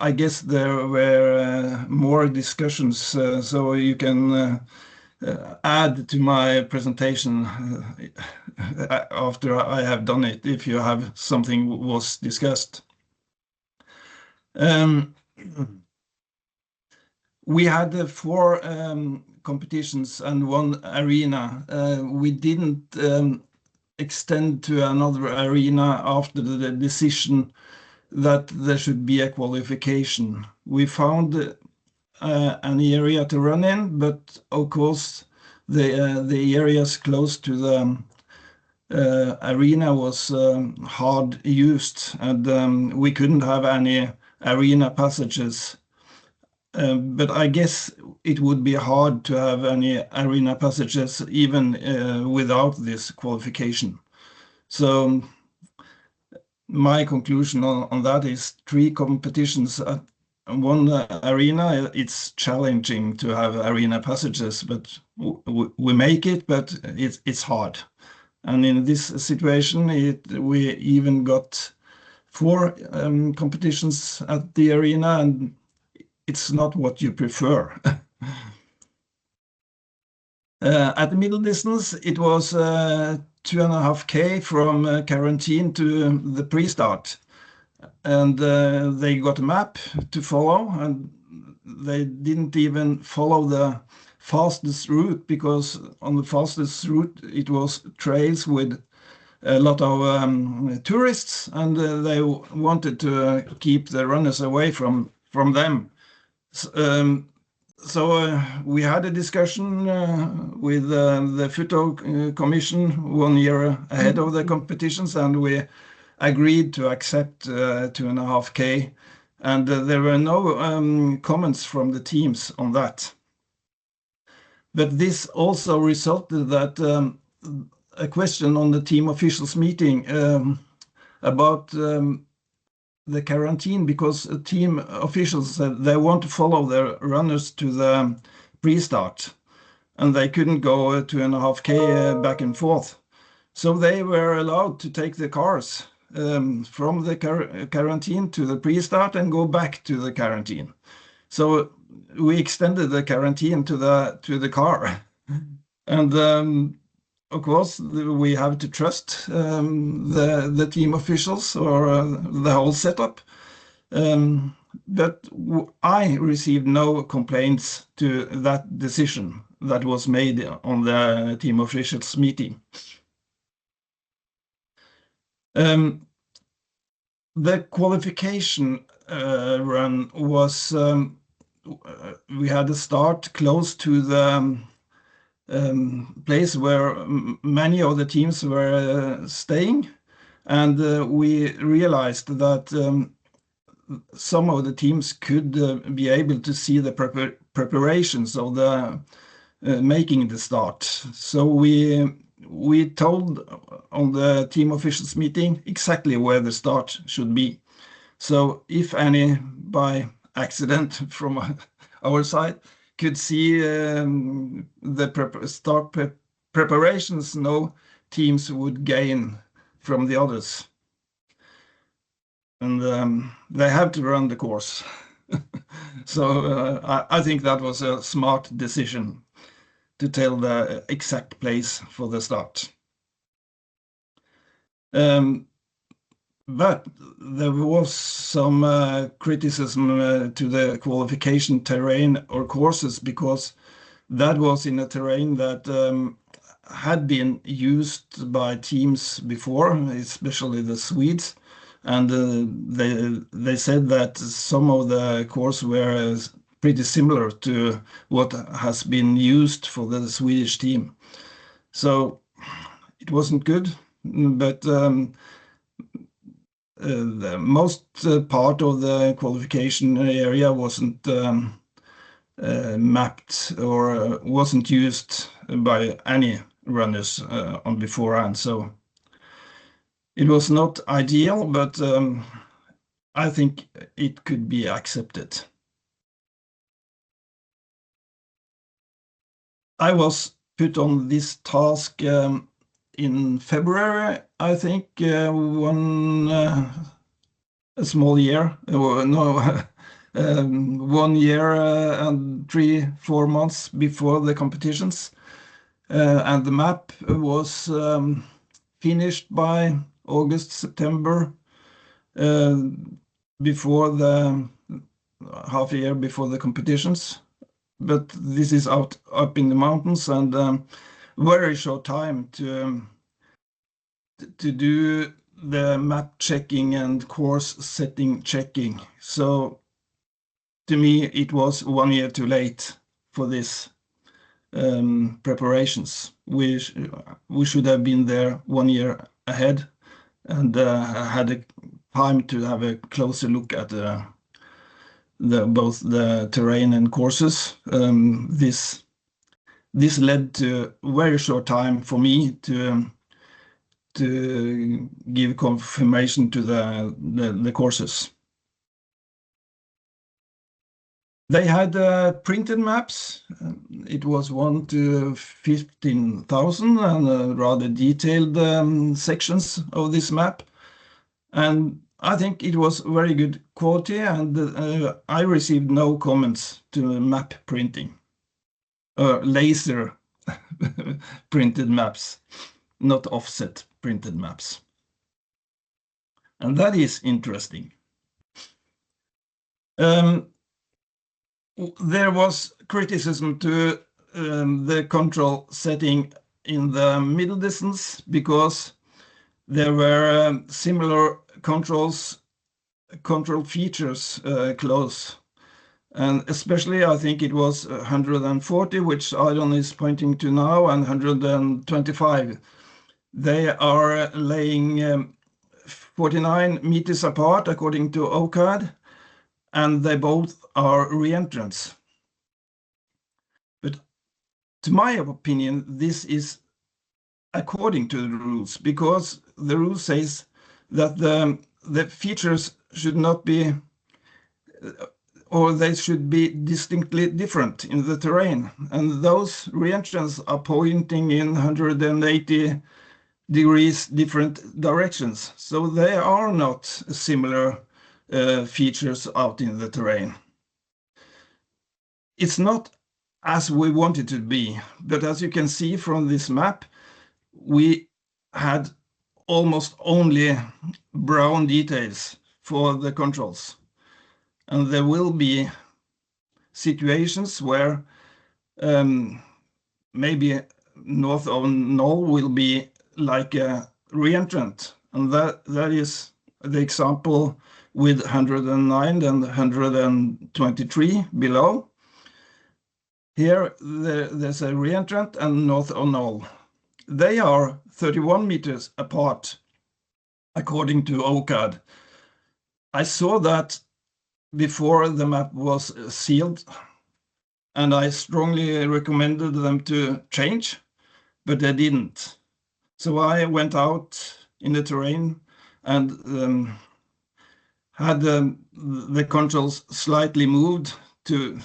I guess there were more discussions, so you can add to my presentation after I have done it, if you have something was discussed. We had 4 competitions and 1 arena. We didn't extend to another arena after the decision that there should be a qualification. We found an area to run in, but of course the areas close to the arena was hard used, and we couldn't have any arena passages. But I guess it would be hard to have any arena passages even without this qualification. So my conclusion on that is 3 competitions at 1 arena. It's challenging to have arena passages, but we make it, but it's hard. And in this situation, we even got 4 competitions at the arena, and it's not what you prefer. At the middle distance, it was 2.5K from quarantine to the pre-start, and they got a map to follow, and they didn't even follow the fastest route, because on the fastest route it was trails with a lot of tourists, and they wanted to keep the runners away from them. So we had a discussion with the Photo Commission 1 year ahead of the competitions, and we agreed to accept 2.5K, and there were no comments from the teams on that. But this also resulted that a question on the team officials meeting about the quarantine, because team officials said they want to follow their runners to the pre-start, and they couldn't go 2.5K back and forth. So they were allowed to take the cars from the quarantine to the pre-start and go back to the quarantine. So we extended the quarantine to the car, and of course we have to trust the team officials or the whole setup. But I received no complaints to that decision that was made on the team officials meeting. The qualification run was, we had a start close to the place where many of the teams were staying, and we realized that some of the teams could be able to see the preparations of the making the start. So we told on the team officials meeting exactly where the start should be. So if any by accident from our side could see the start preparations, no teams would gain from the others. And they have to run the course. So I think that was a smart decision to tell the exact place for the start. But there was some criticism to the qualification terrain or courses, because that was in a terrain that had been used by teams before, especially the Swedes. And they said that some of the course were pretty similar to what has been used for the Swedish team. So it wasn't good, but the most part of the qualification area wasn't mapped or wasn't used by any runners on beforehand. So it was not ideal, but I think it could be accepted. I was put on this task in February, I think, a small year, or no, 1 year and 3-4 months before the competitions. And the map was finished by August, September, before the half a year before the competitions. But this is up in the mountains, and very short time to do the map checking and course setting checking. So to me, it was 1 year too late for this preparations. We should have been there 1 year ahead and had a time to have a closer look at both the terrain and courses. This led to very short time for me to give confirmation to the courses. They had printed maps. It was 1 to 15,000 and rather detailed sections of this map. And I think it was very good quality, and I received no comments to map printing. Laser printed maps, not offset printed maps. And that is interesting. There was criticism to the control setting in the middle distance, because there were similar control features close. And especially, I think it was 140, which Aron is pointing to now, and 125. They are laying 49 meters apart according to OCAD, and they both are re-entrants. But to my opinion, this is according to the rules, because the rule says that the features should not be, or they should be distinctly different in the terrain. And those re-entrants are pointing in 180 degrees different directions. So they are not similar features out in the terrain. It's not as we want it to be, but as you can see from this map, we had almost only brown details for the controls. And there will be situations where maybe north of null will be like a re-entrant, and that is the example with 109 and 123 below. Here there's a re-entrant and north of null. They are 31 meters apart according to OCAD. I saw that before the map was sealed, and I strongly recommended them to change, but they didn't. So I went out in the terrain and had the controls slightly moved to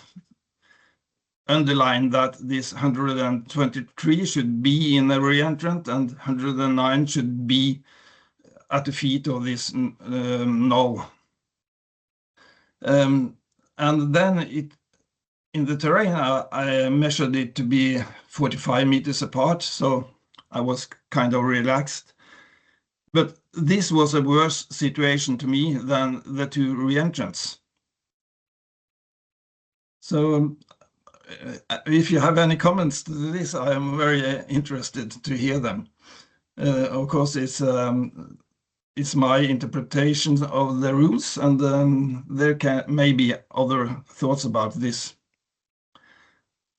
underline that this 123 should be in a re-entrant and 109 should be at the feet of this null. And then in the terrain, I measured it to be 45 meters apart, so I was kind of relaxed. But this was a worse situation to me than the two re-entrants. So if you have any comments to this, I am very interested to hear them. Of course, it's my interpretation of the rules, and there may be other thoughts about this.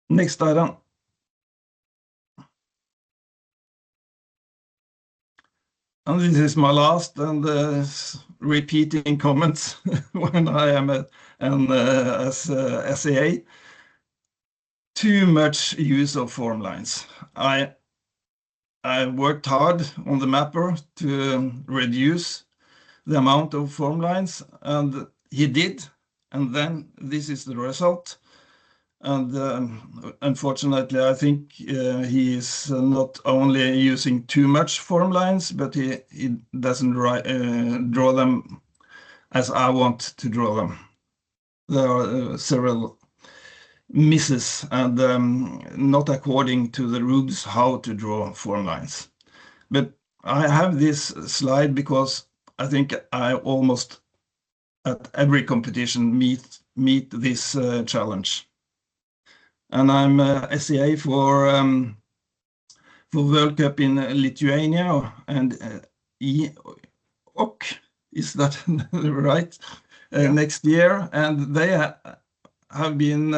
Next item. And this is my last and repeating comments when I am as SAA. Too much use of form lines. I worked hard on the mapper to reduce the amount of form lines, and he did, and then this is the result. And unfortunately, I think he is not only using too much form lines, but he doesn't draw them as I want to draw them. There are several misses and not according to the rules how to draw form lines. But I have this slide because I think I almost at every competition meet this challenge. And I'm SCA for World Cup in Lithuania and EYOC, is that right? Next year, and they have been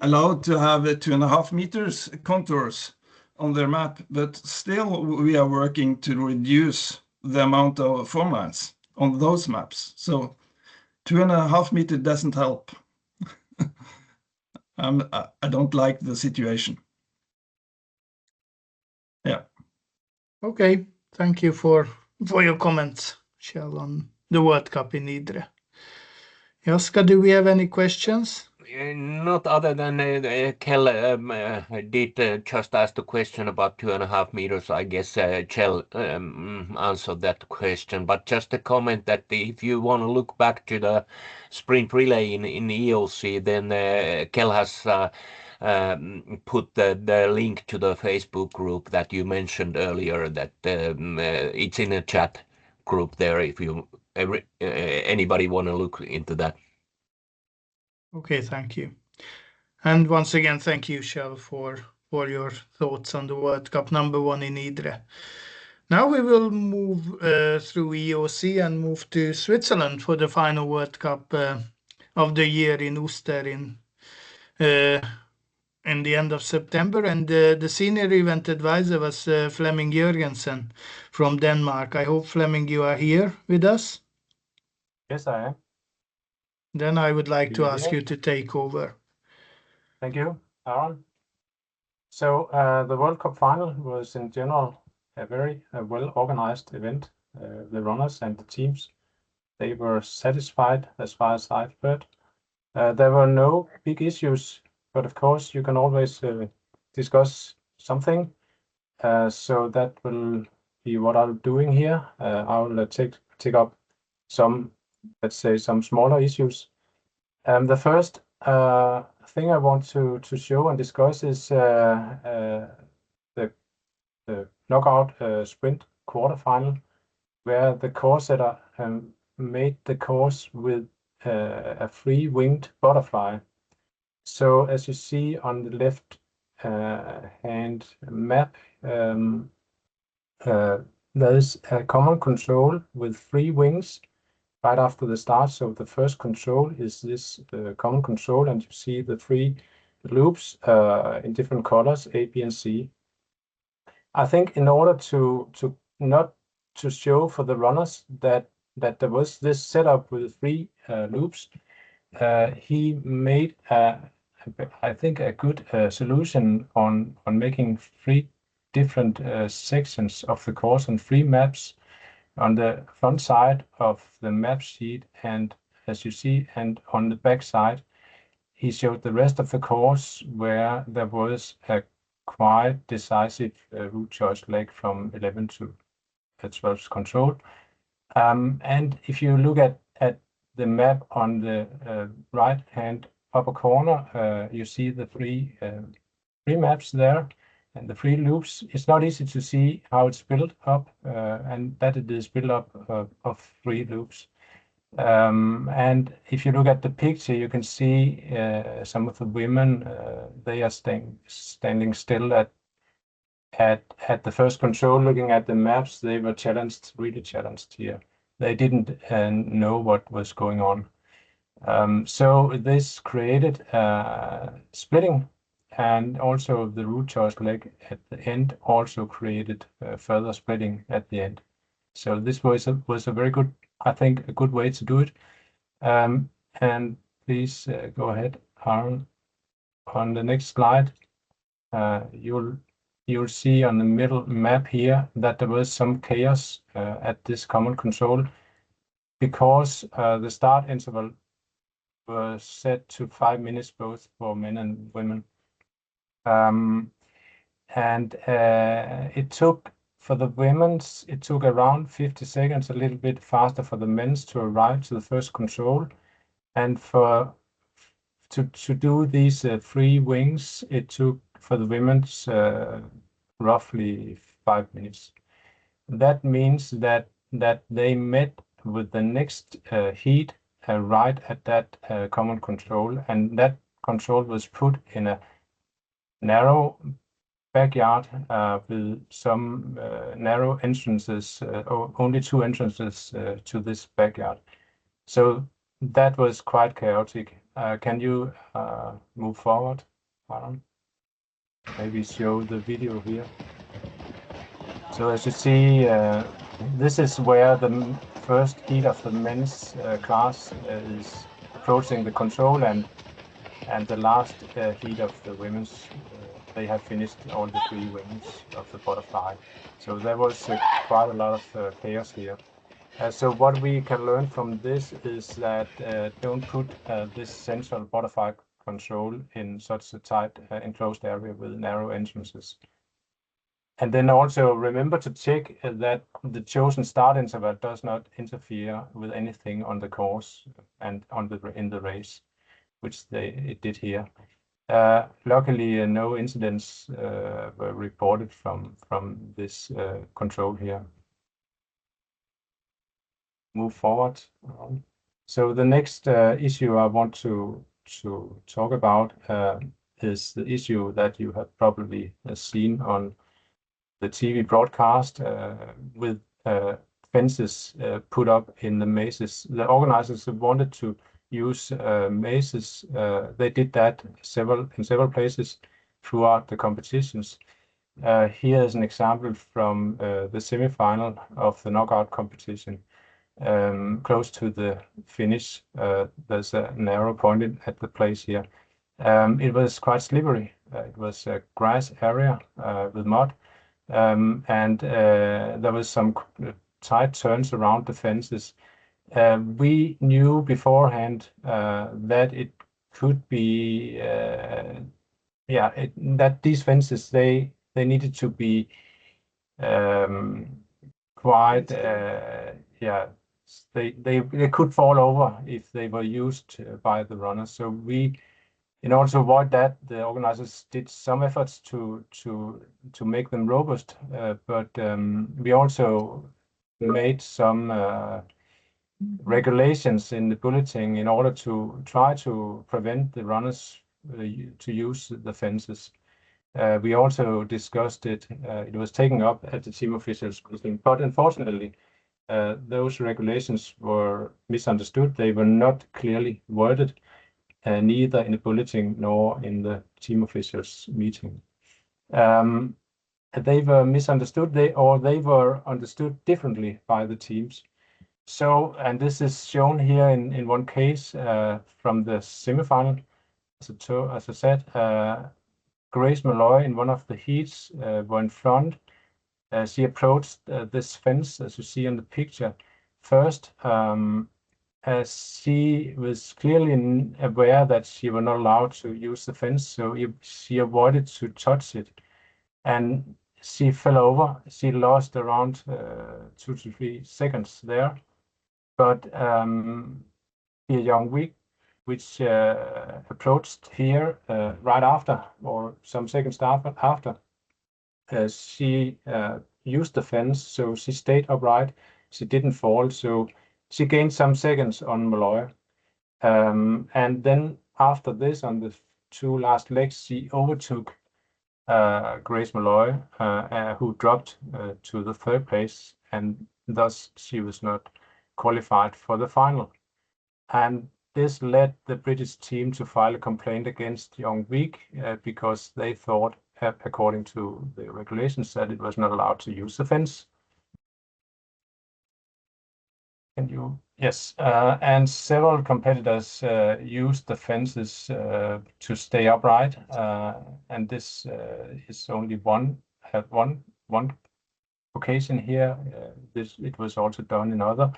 allowed to have 2.5 meters contours on their map, but still we are working to reduce the amount of form lines on those maps. So 2.5 meters doesn't help. I don't like the situation. Yeah. Okay, thank you for your comments, Kjell, on the World Cup in Idre. Jaska, do we have any questions? Not other than Kjell did just ask the question about 2.5 meters. I guess Kjell answered that question, but just a comment that if you want to look back to the sprint relay in EYOC, then Kjell has put the link to the Facebook group that you mentioned earlier, that it's in a chat group there if you anybody want to look into that. Okay, thank you. And once again, thank you, Kjell, for your thoughts on the World Cup #1 in Idre. Now we will move through EYOC and move to Switzerland for the final World Cup of the year in Oster in the end of September, and the senior event advisor was Flemming Jørgensen from Denmark. I hope, Flemming, you are here with us. Yes, I am. Then I would like Do to you ask hear? you to take over. Thank you, Aaron. So the World Cup final was in general a very well-organized event. The runners and the teams, they were satisfied as far as I've heard. There were no big issues, but of course you can always discuss something. So that will be what I'm doing here. I will take up some, let's say, some smaller issues. The first thing I want to show and discuss is the knockout sprint quarterfinal, where the course setter made the course with a free-winged butterfly. So as you see on the left hand map, there's a common control with 3 wings right after the start. So the first control is this common control, and you see the 3 loops in different colors, A, B, and C. I think in order to not to show for the runners that there was this setup with 3 loops, he made I think a good solution on making 3 different sections of the course and 3 maps on the front side of the map sheet, and as you see, and on the back side, he showed the rest of the course where there was a quite decisive route choice leg from 11 to 12 control. And if you look at the map on the right hand upper corner, you see the 3 maps there and the 3 loops. It's not easy to see how it's built up, and that it is built up of 3 loops. And if you look at the picture, you can see some of the women, they are standing still at the first control. Looking at the maps, they were challenged, really challenged here. They didn't know what was going on. So this created splitting, and also the route choice leg at the end also created further splitting at the end. So this was a very good, I think, a good way to do it. And please go ahead, Aaron. On the next slide, you'll see on the middle map here that there was some chaos at this common control, because the start interval was set to 5 minutes both for men and women. And it took, for the women's, it took around 50 seconds, a little bit faster for the men's to arrive to the first control. And to do these 3 wings, it took for the women's roughly 5 minutes. That means that they met with the next heat right at that common control, and that control was put in a narrow backyard with some narrow entrances, only 2 entrances to this backyard. So that was quite chaotic. Can you move forward, Aaron? Maybe show the video here. So as you see, this is where the first heat of the men's class is approaching the control, and the last heat of the women's, they have finished all the 3 wings of the butterfly. So there was quite a lot of chaos here. So what we can learn from this is that don't put this central butterfly control in such a tight enclosed area with narrow entrances. And then also remember to check that the chosen start interval does not interfere with anything on the course and in the race, which it did here. Luckily, no incidents were reported from this control here. Move forward. So the next issue I want to talk about is the issue that you have probably seen on the TV broadcast with fences put up in the mazes. The organizers wanted to use mazes. They did that in several places throughout the competitions. Here is an example from the semi-final of the knockout competition. Close to the finish, there's an arrow pointed at the place here. It was quite slippery. It was a grass area with mud, and there was some tight turns around the fences. We knew beforehand that it could be, that these fences they needed to be quite, they could fall over if they were used by the runners. So in order to avoid that, the organizers did some efforts to make them robust, but we also made some regulations in the bulletin in order to try to prevent the runners to use the fences. We also discussed it. It was taken up at the team officials meeting, but unfortunately, those regulations were misunderstood. They were not clearly worded, neither in the bulletin nor in the team officials meeting. They were misunderstood, they were understood differently by the teams. So, and this is shown here in one case from the semifinal. As I said, Grace Malloy in one of the heats were in front. She approached this fence, as you see in the picture, first, as she was clearly aware that she was not allowed to use the fence, so she avoided to touch it, and she fell over. She lost around 2 to 3 seconds there, but JWOC, which approached here right after, or some seconds after, she used the fence, so she stayed upright. She didn't fall, so she gained some seconds on Malloy. And then after this, on the 2 last legs, she overtook Grace Malloy, who dropped to the 3rd place, and thus she was not qualified for the final. And this led the British team to file a complaint against JWOC because they thought, according to the regulations, that it was not allowed to use the fence. Yes, and several competitors used the fences to stay upright, and this is only one occasion here. It was also done in other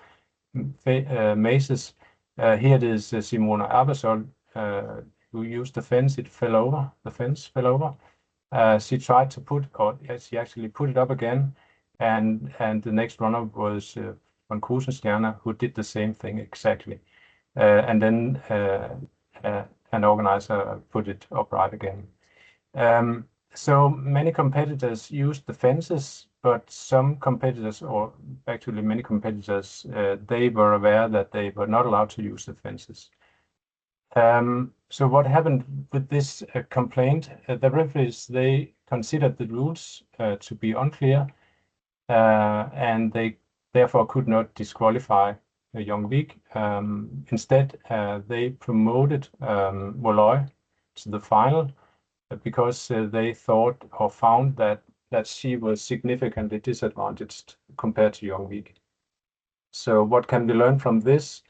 mazes. Here it is Simona Abersol who used the fence. It fell over. The fence fell over. She tried to she actually put it up again, and the next runner was von Krusenstjerner, who did the same thing exactly. And then an organizer put it upright again. So many competitors used the fences, but some competitors, or actually many competitors, they were aware that they were not allowed to use the fences. So what happened with this complaint? The referees, they considered the rules to be unclear, and they therefore could not disqualify JWOC. Instead, they promoted Malloy to the final because they thought or found that she was significantly disadvantaged compared to JWOC. So what can we learn from this?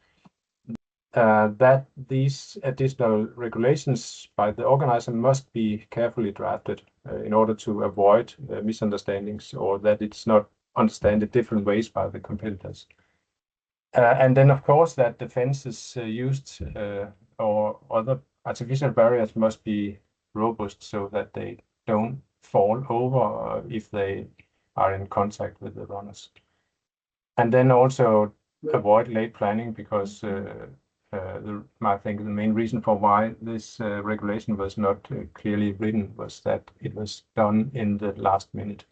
That these additional regulations by the organizer must be carefully drafted in order to avoid misunderstandings, or that it's not understood in different ways by the competitors. And then, of course, that the fences used or other artificial barriers must be robust so that they don't fall over if they are in contact with the runners. And then also avoid late planning, because I think the main reason for why this regulation was not clearly written was that it was done in the last minute.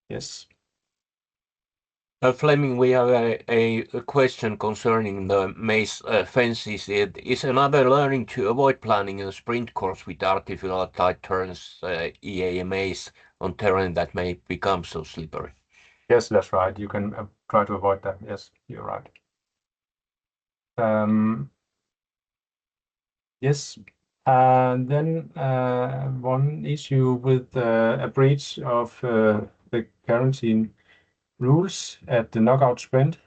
Yes. Fleming, we have a question concerning the maze fences. Is another learning to avoid planning a sprint course with artificial tight turns, EAMAs, on terrain that may become so slippery? Yes, that's right. You can try to avoid that. Yes, you're right. Yes. Then one issue with a breach of the quarantine rules at the knockout sprint,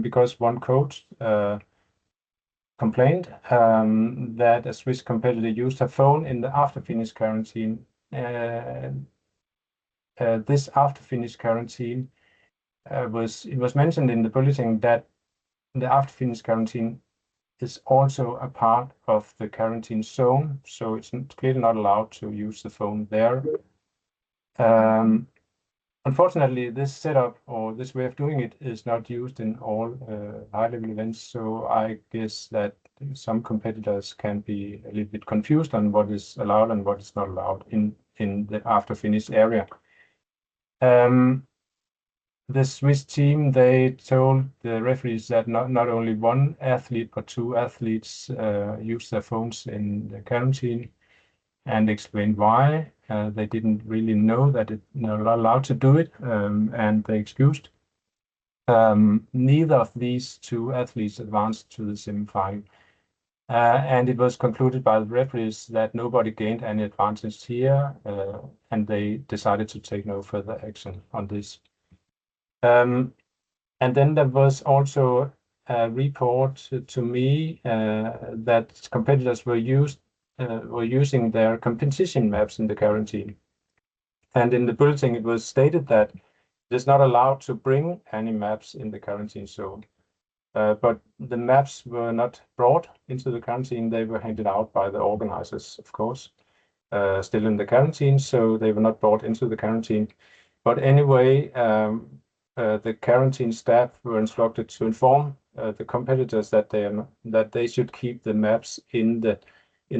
because one coach complained that a Swiss competitor used her phone in the after-finish quarantine. This after-finish quarantine was mentioned in the bulletin that the after-finish quarantine is also a part of the quarantine zone, so it's clearly not allowed to use the phone there. Unfortunately, this setup or this way of doing it is not used in all high-level events, so I guess that some competitors can be a little bit confused on what is allowed and what is not allowed in the after-finish area. The Swiss team, they told the referees that not only one athlete but two athletes used their phones in the quarantine, and explained why. They didn't really know that they're not allowed to do it, and they excused. Neither of these two athletes advanced to the semi-final. And it was concluded by the referees that nobody gained any advantage here, and they decided to take no further action on this. And then there was also a report to me that competitors were using their competition maps in the quarantine. And in the bulletin, it was stated that it is not allowed to bring any maps in the quarantine zone. But the maps were not brought into the quarantine. They were handed out by the organizers, of course, still in the quarantine, so they were not brought into the quarantine. But anyway, the quarantine staff were instructed to inform the competitors that they should keep the maps in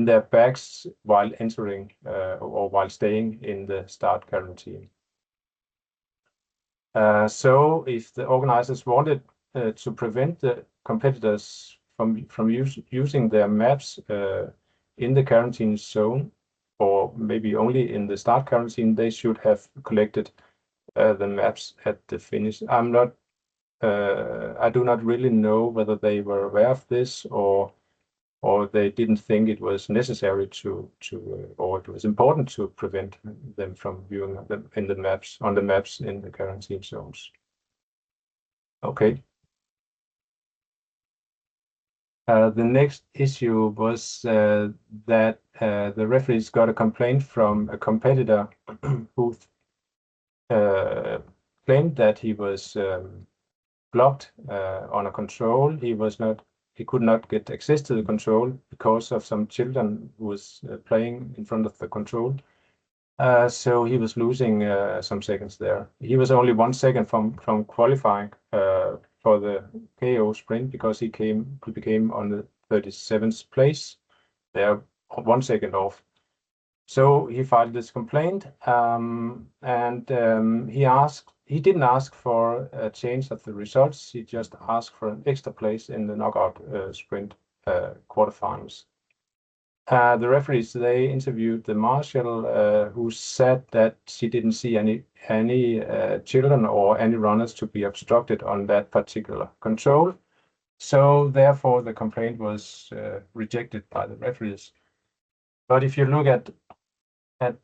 their bags while entering or while staying in the start quarantine. So if the organizers wanted to prevent the competitors from using their maps in the quarantine zone, or maybe only in the start quarantine, they should have collected the maps at the finish. I do not really know whether they were aware of this or they didn't think it was necessary or it was important to prevent them from viewing them on the maps in the quarantine zones. Okay. The next issue was that the referees got a complaint from a competitor who claimed that he was blocked on a control. He could not get access to the control because of some children who was playing in front of the control. So he was losing some seconds there. He was only 1 second from qualifying for the KO sprint because he became on the 37th place. They are 1 second off. So he filed this complaint, and he didn't ask for a change of the results. He just asked for an extra place in the knockout sprint quarterfinals. The referees, they interviewed the marshal, who said that she didn't see any children or any runners to be obstructed on that particular control. So therefore, the complaint was rejected by the referees. But if you look at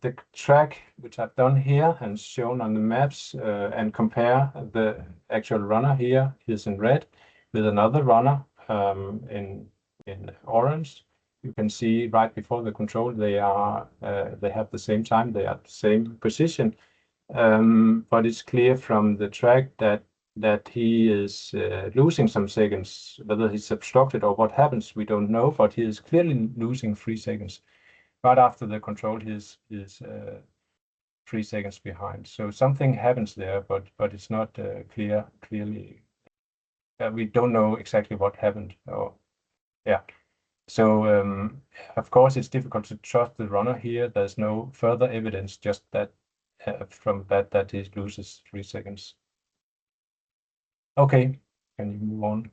the track, which I've done here and shown on the maps, and compare the actual runner here, is in red, with another runner in orange, you can see right before the control they have the same time, they are at the same position, but it's clear from the track that he is losing some seconds. Whether he's obstructed or what happens, we don't know, but he is clearly losing 3 seconds. Right after the control, he is 3 seconds behind. So something happens there, but it's not clearly. We don't know exactly what happened. So of course it's difficult to trust the runner here. There's no further evidence, just that from that he loses 3 seconds. Okay, can you move on?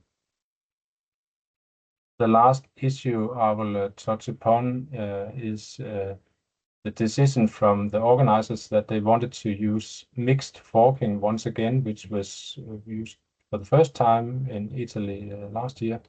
The last issue I will touch upon is the decision from the organizers that they wanted to use mixed forking once again, which was used for the first time in Italy last year.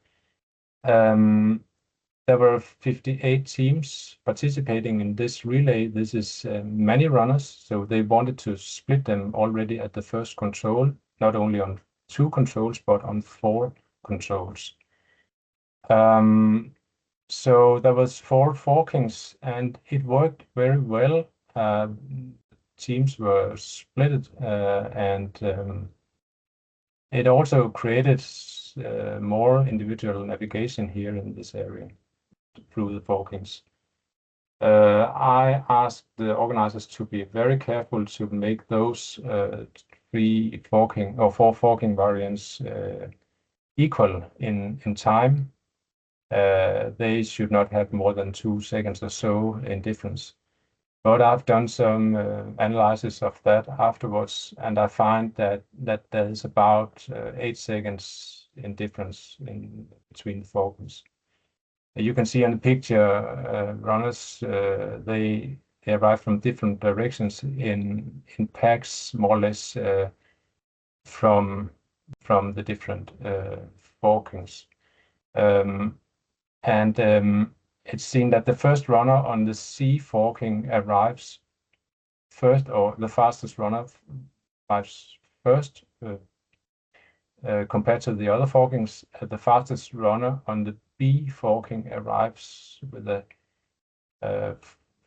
There were 58 teams participating in this relay. This is many runners, so they wanted to split them already at the first control, not only on 2 controls, but on 4 controls. So there was 4 forkings, and it worked very well. Teams were split, and it also created more individual navigation here in this area through the forkings. I asked the organizers to be very careful to make those 3 forking or 4 forking variants equal in time. They should not have more than 2 seconds or so in difference. But I've done some analysis of that afterwards, and I find that there is about 8 seconds in difference in between the forkings. You can see on the picture, runners, they arrive from different directions in packs, more or less, from the different forkings. It's seen that the first runner on the C forking arrives first, or the fastest runner arrives first, compared to the other forkings. The fastest runner on the B forking arrives with a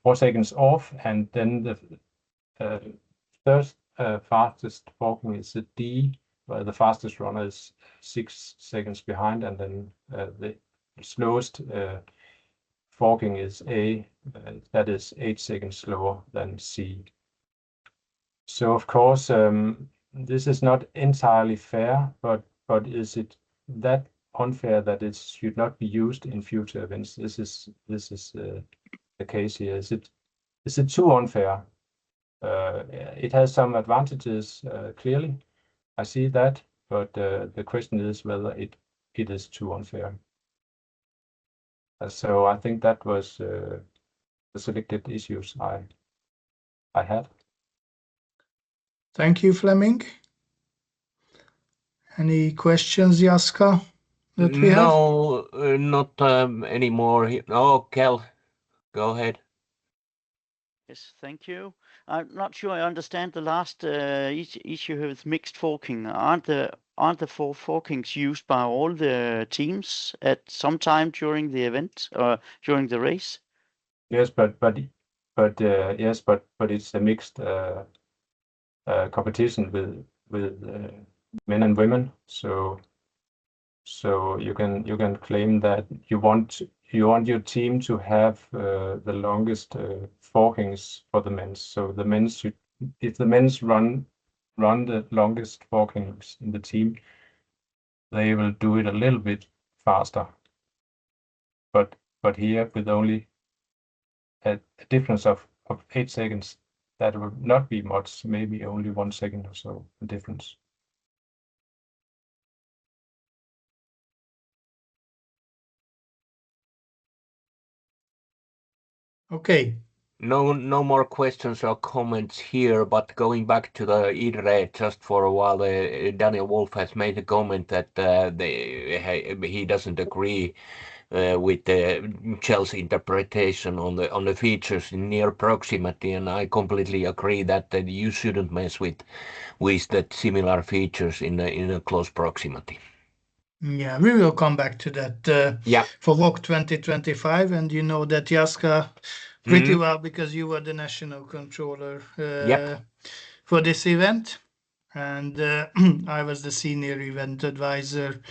4 seconds off, and then the third fastest forking is the D, where the fastest runner is 6 seconds behind, and then the slowest forking is A, that is 8 seconds slower than C. So of course, this is not entirely fair, but is it that unfair that it should not be used in future events? This is the case here. Is it too unfair? It has some advantages, clearly. I see that, but the question is whether it is too unfair. So I think that was the selected issues I had. Thank you, Flemming. Any questions, Jaska, that we have? No, not anymore. Oh, Kel, go ahead. Yes, thank you. I'm not sure I understand the last issue with mixed forking. Aren't the 4 forkings used by all the teams at some time during the event or during the race? Yes, but it's a mixed competition with men and women. So you can claim that you want your team to have the longest forkings for the men. So the men should, if the men's run the longest forkings in the team, they will do it a little bit faster. But here, with only a difference of 8 seconds, that will not be much, maybe only 1 second or so difference. Okay. No more questions or comments here, but going back to the IDRE just for a while, Daniel Wolf has made a comment that he doesn't agree with Shell's interpretation on the features in near proximity, and I completely agree that you shouldn't mess with the similar features in a close proximity. Yeah, we will come back to that for WOC 2025, and you know that, Jaska, pretty well, because you were the national controller for this event, and I was the senior event advisor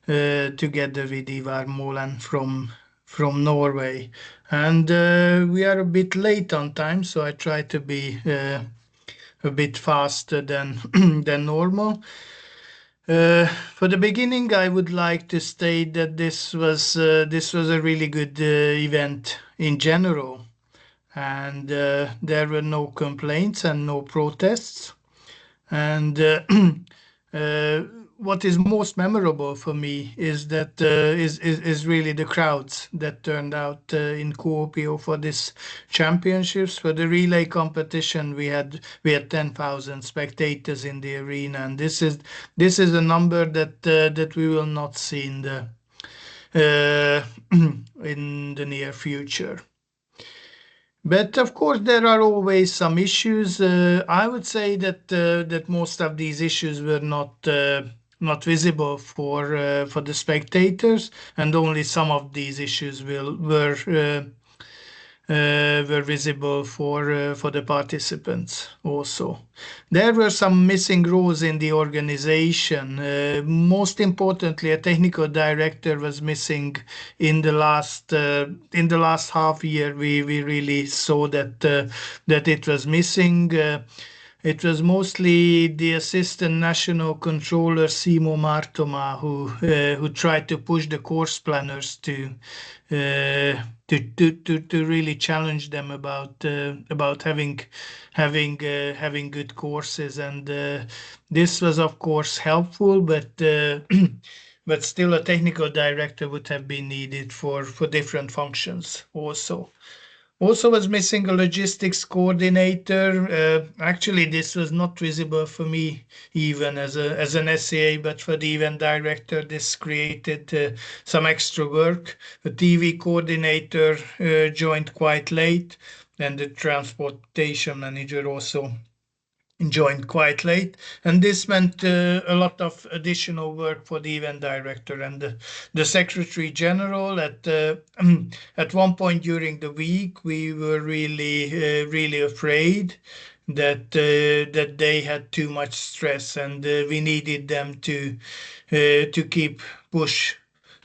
together with Ivar Molen from Norway, and we are a bit late on time, so I try to be a bit faster than than normal. For the beginning, I would like to state that this was a really good event in general, and there were no complaints and no protests. And what is most memorable for me is that is really the crowds that turned out in Kuopio for this championships. For the relay competition, we had 10,000 spectators in the arena, and this is a number that we will not see in the near future. But of course, there are always some issues. I would say that most of these issues were not visible for the spectators, and only some of these issues were visible for the participants also. There were some missing roles in the organization. Most importantly, a technical director was missing in the last half year. We really saw that it was missing. It was mostly the assistant national controller Simo Martoma who tried to push the course planners to really challenge them about having good courses, and this was of course helpful, but but still a technical director would have been needed for different functions also. Also was missing a logistics coordinator. Actually, this was not visible for me even as an SCA, but for the event director, this created some extra work. The TV coordinator joined quite late, and the transportation manager also joined quite late, and this meant a lot of additional work for the event director and the secretary general. At one point during the week, we were really afraid that they had too much stress, and we needed them to keep push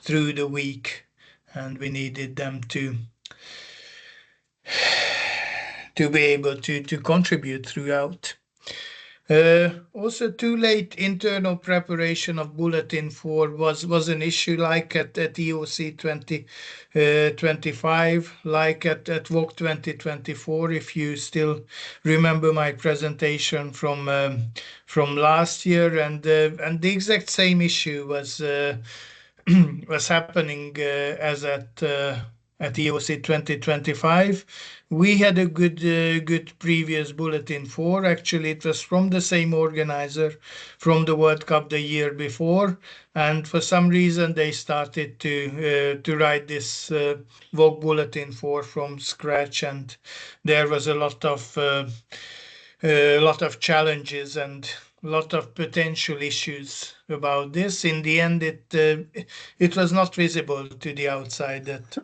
through the week, and we needed them to be able to contribute throughout. Also, too late internal preparation of Bulletin 4 was an issue, like at EYOC 2025, like at JWOC 2024. If you still remember my presentation from last year, and the exact same issue was was happening as at EYOC 2025. We had a good previous Bulletin 4. Actually, it was from the same organizer from the World Cup the year before, and for some reason they started to write this JWOC Bulletin 4 from scratch, and there was a lot of challenges and a lot of potential issues about this. In the end, it was not visible to the outside that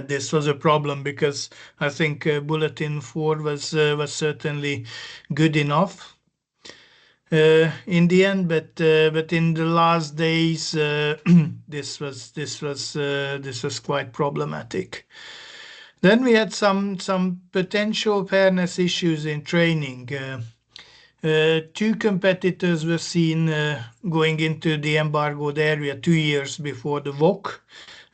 this was a problem, because I think Bulletin 4 was certainly good enough in the end, but in the last days this was quite problematic. Then we had some potential fairness issues in training. Two competitors were seen going into the embargoed area 2 years before the JWOC,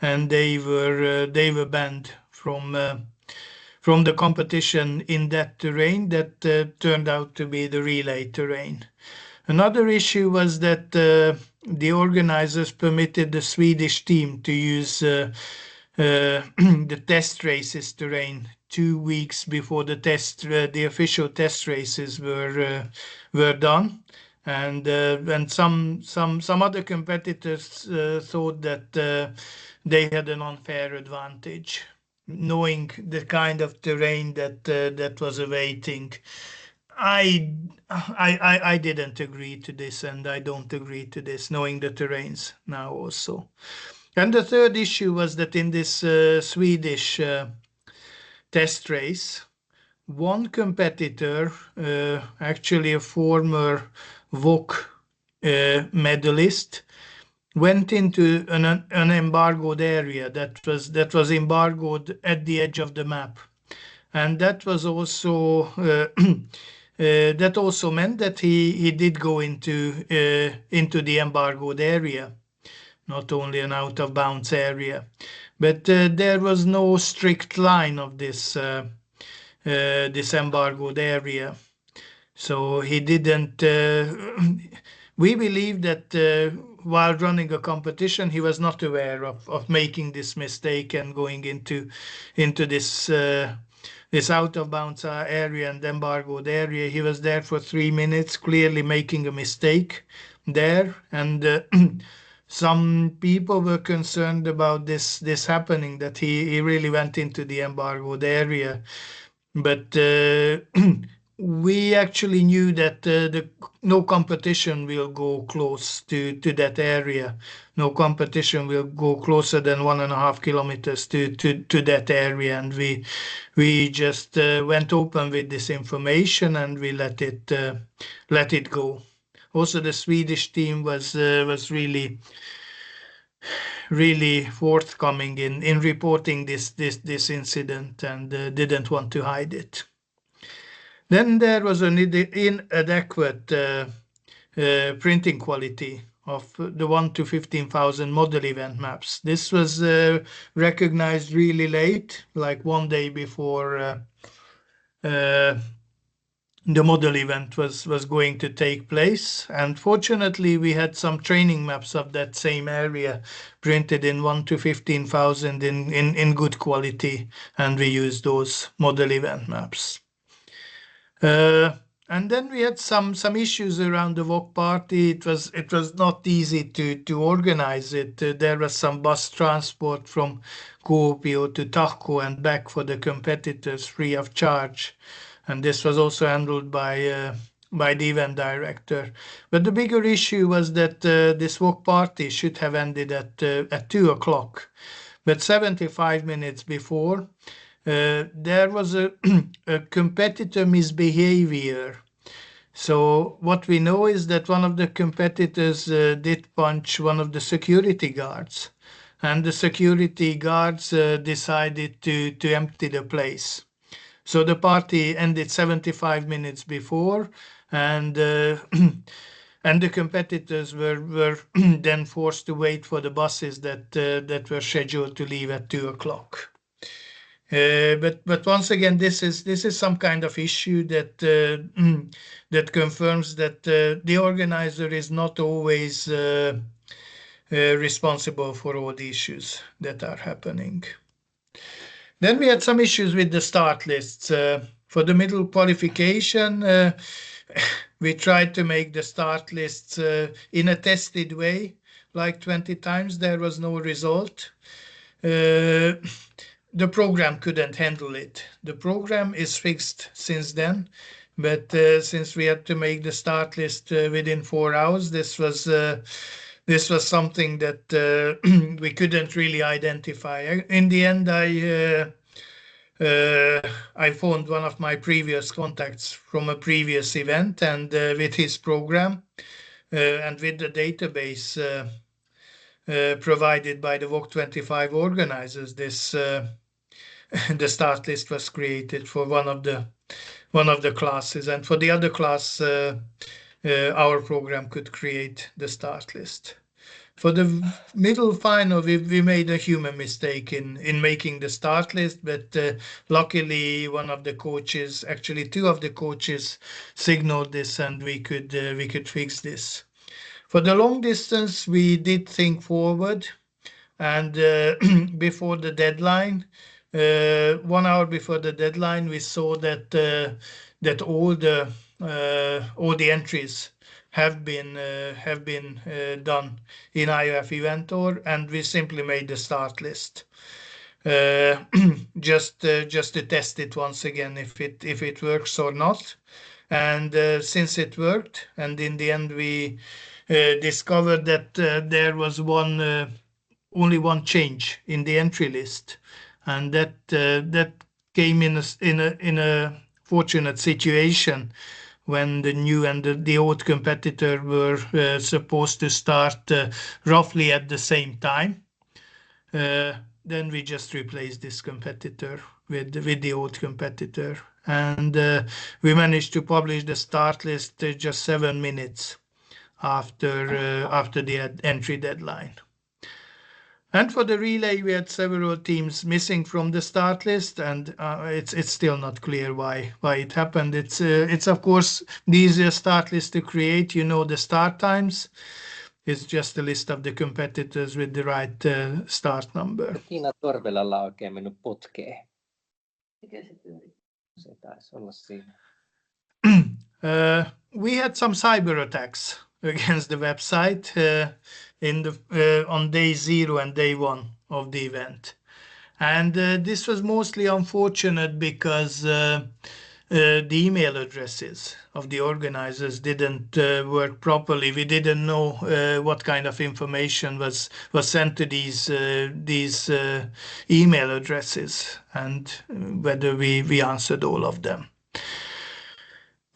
and they were banned from the competition in that terrain that turned out to be the relay terrain. Another issue was that the organizers permitted the Swedish team to use the test races terrain 2 weeks before the official test races were done, and some other competitors thought that they had an unfair advantage, knowing the kind of terrain that was awaiting. I didn't agree to this, and I don't agree to this, knowing the terrains now also. And the third issue was that in this Swedish test race, one competitor, actually a former JWOC medalist, went into an embargoed area that was embargoed at the edge of the map, and that was also that also meant that he did go into the embargoed area, not only an out of bounds area, but there was no strict line of this embargoed area, so he didn't. We believe that while running a competition, he was not aware of making this mistake and going into this out of bounds area and embargoed area. He was there for 3 minutes, clearly making a mistake there, and some people were concerned about this happening, that he really went into the embargoed area. But we actually knew that no competition will go close to that area. No competition will go closer than 1.5 kilometers to that area, and we just went open with this information and we let it go. Also, the Swedish team was really forthcoming in reporting this incident and didn't want to hide it. Then there was an inadequate printing quality of the 1 to 15,000 model event maps. This was recognized really late, like one day before the model event was going to take place. And fortunately, we had some training maps of that same area printed in 1 to 15,000 in good quality, and we used those model event maps. And then we had some issues around the JWOC party. It was not easy to organize it. There was some bus transport from Kuopio to Tahko and back for the competitors free of charge. And this was also handled by the event director. But the bigger issue was that this JWOC party should have ended at 2 o'clock. But 75 minutes before, there was a competitor misbehavior. So what we know is that one of the competitors did punch one of the security guards, and the security guards decided to empty the place. So the party ended 75 minutes before, and and the competitors were then forced to wait for the buses that were scheduled to leave at 2 o'clock. But once again, this is some kind of issue that that confirms that the organizer is not always responsible for all the issues that are happening. Then we had some issues with the start lists. For the middle qualification, we tried to make the start lists in a tested way, like 20 times. There was no result. The program couldn't handle it. The program is fixed since then, but since we had to make the start list within 4 hours, this was something that we couldn't really identify. In the end, I phoned one of my previous contacts from a previous event, and with his program and with the database provided by the JWOC 25 organizers, the start list was created for one of the classes, and for the other class, our program could create the start list. For the middle final, we made a human mistake in making the start list, but luckily one of the coaches, actually 2 of the coaches, signaled this, and we could fix this. For the long distance, we did think forward, and before the deadline, 1 hour before the deadline, we saw that all the entries have been done in IOF Eventor, and we simply made the start list just to test it once again if it works or not. And since it worked, and in the end we discovered that there was only one change in the entry list, and that came in a fortunate situation when the new and the old competitor were supposed to start roughly at the same time. Then we just replaced this competitor with the old competitor, and we managed to publish the start list just 7 minutes after the entry deadline. And for the relay, we had several teams missing from the start list, and it's still not clear why it happened. It's of course the easiest start list to create. You know the start times. It's just a list of the competitors with the right start number. Kiina Torvelalla oikein mennyt putkeen. Mikä se pyörii? Se taisi olla siinä. We had some cyber attacks against the website on day 0 and day 1 of the event. And this was mostly unfortunate because the email addresses of the organizers didn't work properly. We didn't know what kind of information was sent to these email addresses and whether we answered all of them.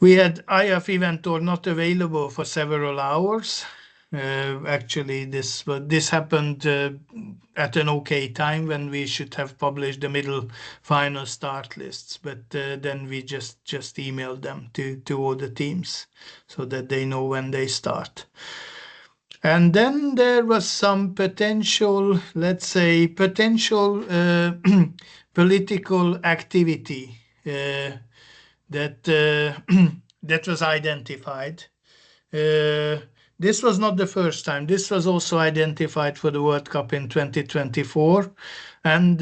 We had IF Inventor not available for several hours. Actually, this happened at an okay time when we should have published the middle final start lists, but then we just emailed them to all the teams so that they know when they start. And then there was some potential, let's say, political activity that was identified. This was not the first time. This was also identified for the World Cup in 2024 and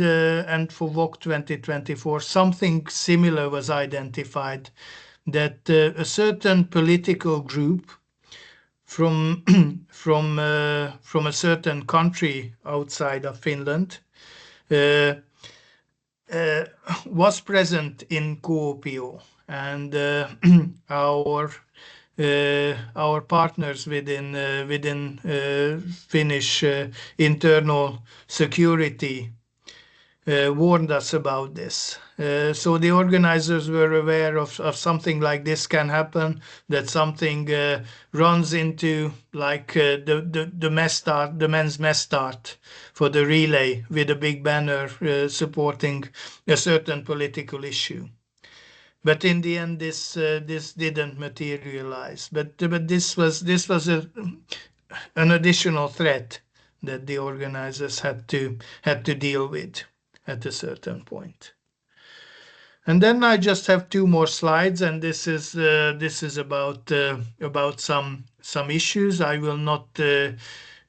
for JWOC 2024. Something similar was identified, that a certain political group from a certain country outside of Finland was present in Kuopio, and our partners within Finnish internal security warned us about this. So the organizers were aware of something like this can happen, that something runs into like the men's mess start for the relay with a big banner supporting a certain political issue. But in the end, this didn't materialize. But this was an additional threat that the organizers had to deal with at a certain point. And then I just have 2 more slides, and this is about some issues. I will not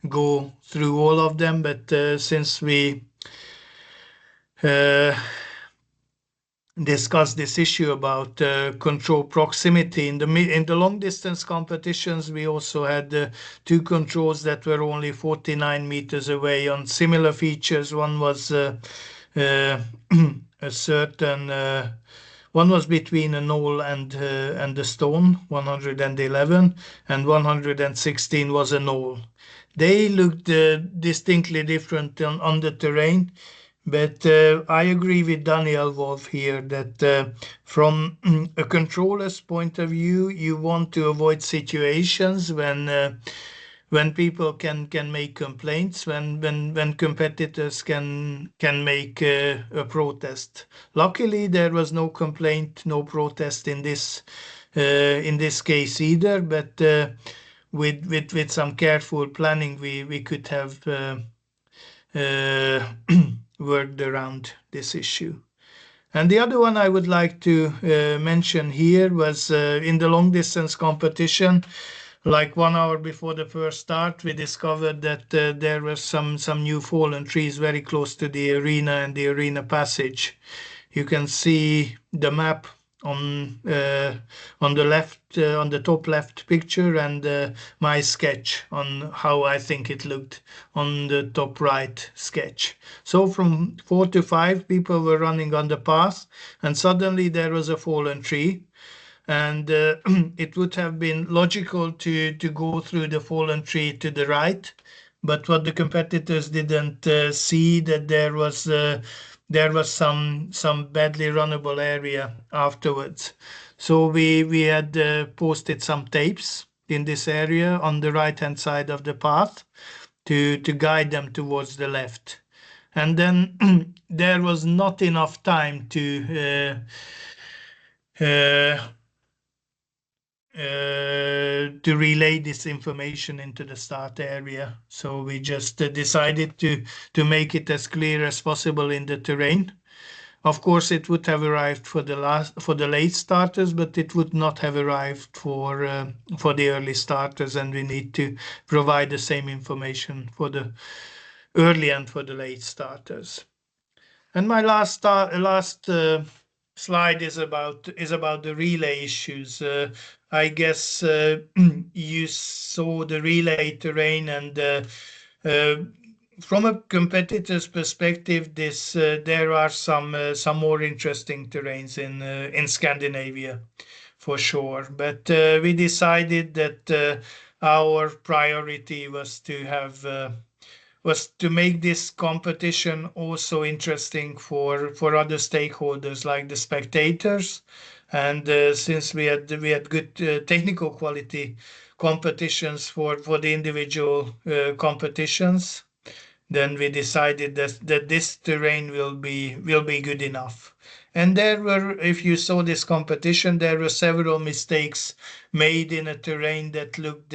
go through all of them, but since we discuss this issue about control proximity in the long distance competitions, we also had 2 controls that were only 49 meters away on similar features. One was a certain one was between a knoll and a stone, 111, and 116 was a knoll. They looked distinctly different on the terrain. But I agree with Daniel Wolf here that from a controller's point of view, you want to avoid situations when people can make complaints, when competitors can make a protest. Luckily, there was no complaint, no protest in this case either. But with some careful planning, we could have worked around this issue. And the other one I would like to mention here was in the long distance competition, like 1 hour before the first start, we discovered that there were some new fallen trees very close to the arena and the arena passage. You can see the map on the left, on the top left picture, and my sketch on how I think it looked on the top right sketch. So from 4 to 5 people were running on the path, and suddenly there was a fallen tree, and it would have been logical to go through the fallen tree to the right, but what the competitors didn't see, that there was some badly runnable area afterwards. So we had posted some tapes in this area on the right hand side of the path to guide them towards the left. And then there was not enough time to relay this information into the start area. So we just decided to make it as clear as possible in the terrain. Of course, it would have arrived for the late starters, but it would not have arrived for the early starters, and we need to provide the same information for the early and for the late starters. And my last slide is about the relay issues. I guess you saw the relay terrain, and from a competitor's perspective, there are some more interesting terrains in Scandinavia, for sure. But we decided that our priority was to make this competition also interesting for other stakeholders like the spectators, and since we had good technical quality competitions for the individual competitions, then we decided that this terrain will be good enough. And there were, if you saw this competition, there were several mistakes made in a terrain that looked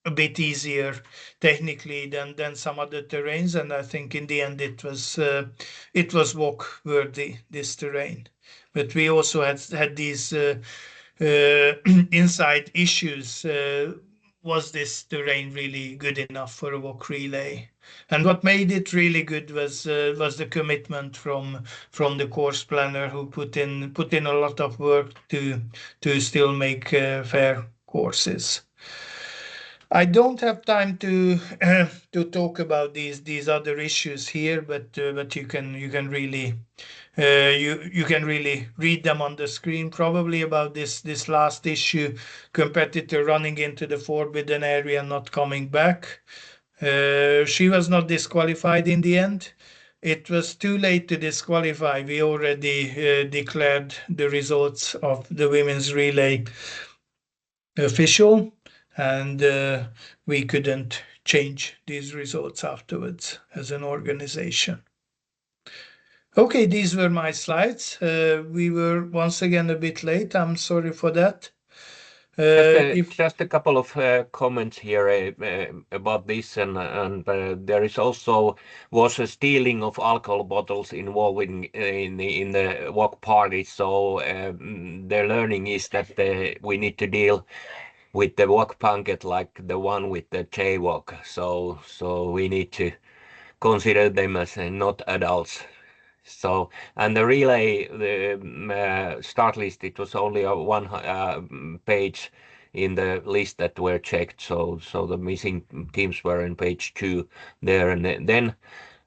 a bit easier technically than some other terrains, and I think in the end it was walk worthy, this terrain. But we also had these inside issues. Was this terrain really good enough for a walk relay? And what made it really good was the commitment from the course planner, who put in a lot of work to still make fair courses. I don't have time to talk about these other issues here, but you can really you can really read them on the screen. Probably about this last issue, competitor running into the forbidden area and not coming back. She was not disqualified in the end. It was too late to disqualify. We already declared the results of the women's relay official, and we couldn't change these results afterwards as an organization. Okay, these were my slides. We were once again a bit late. I'm sorry for that. Just a couple of comments here about this, and there is also was a stealing of alcohol bottles involving in the walk party. So the learning is that we need to deal with the walk punket like the one with the JWOC. So we need to consider them as not adults. So, and the relay, the start list, it was only one page in the list that were checked. So the missing teams were in page 2 there. And then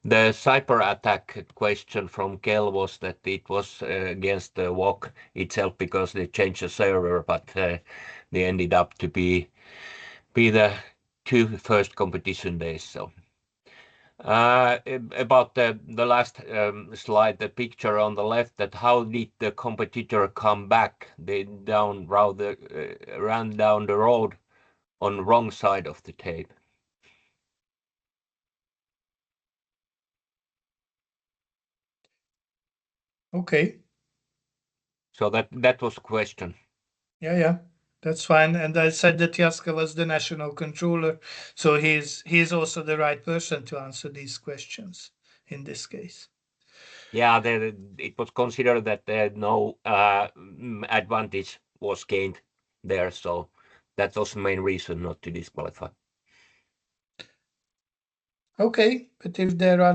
the cyber attack question from Kel was that it was against the WOC itself because they changed the server, but they ended up to be the 2 first competition days. So. About the last slide, the picture on the left, that how did the competitor come back? They ran down the road on the wrong side of the tape. Okay. So that was the question. Yeah. That's fine. And I said that Jaska was the national controller, so he's also the right person to answer these questions in this case. Yeah, it was considered that no advantage was gained there, so that was the main reason not to disqualify. Okay, but if there are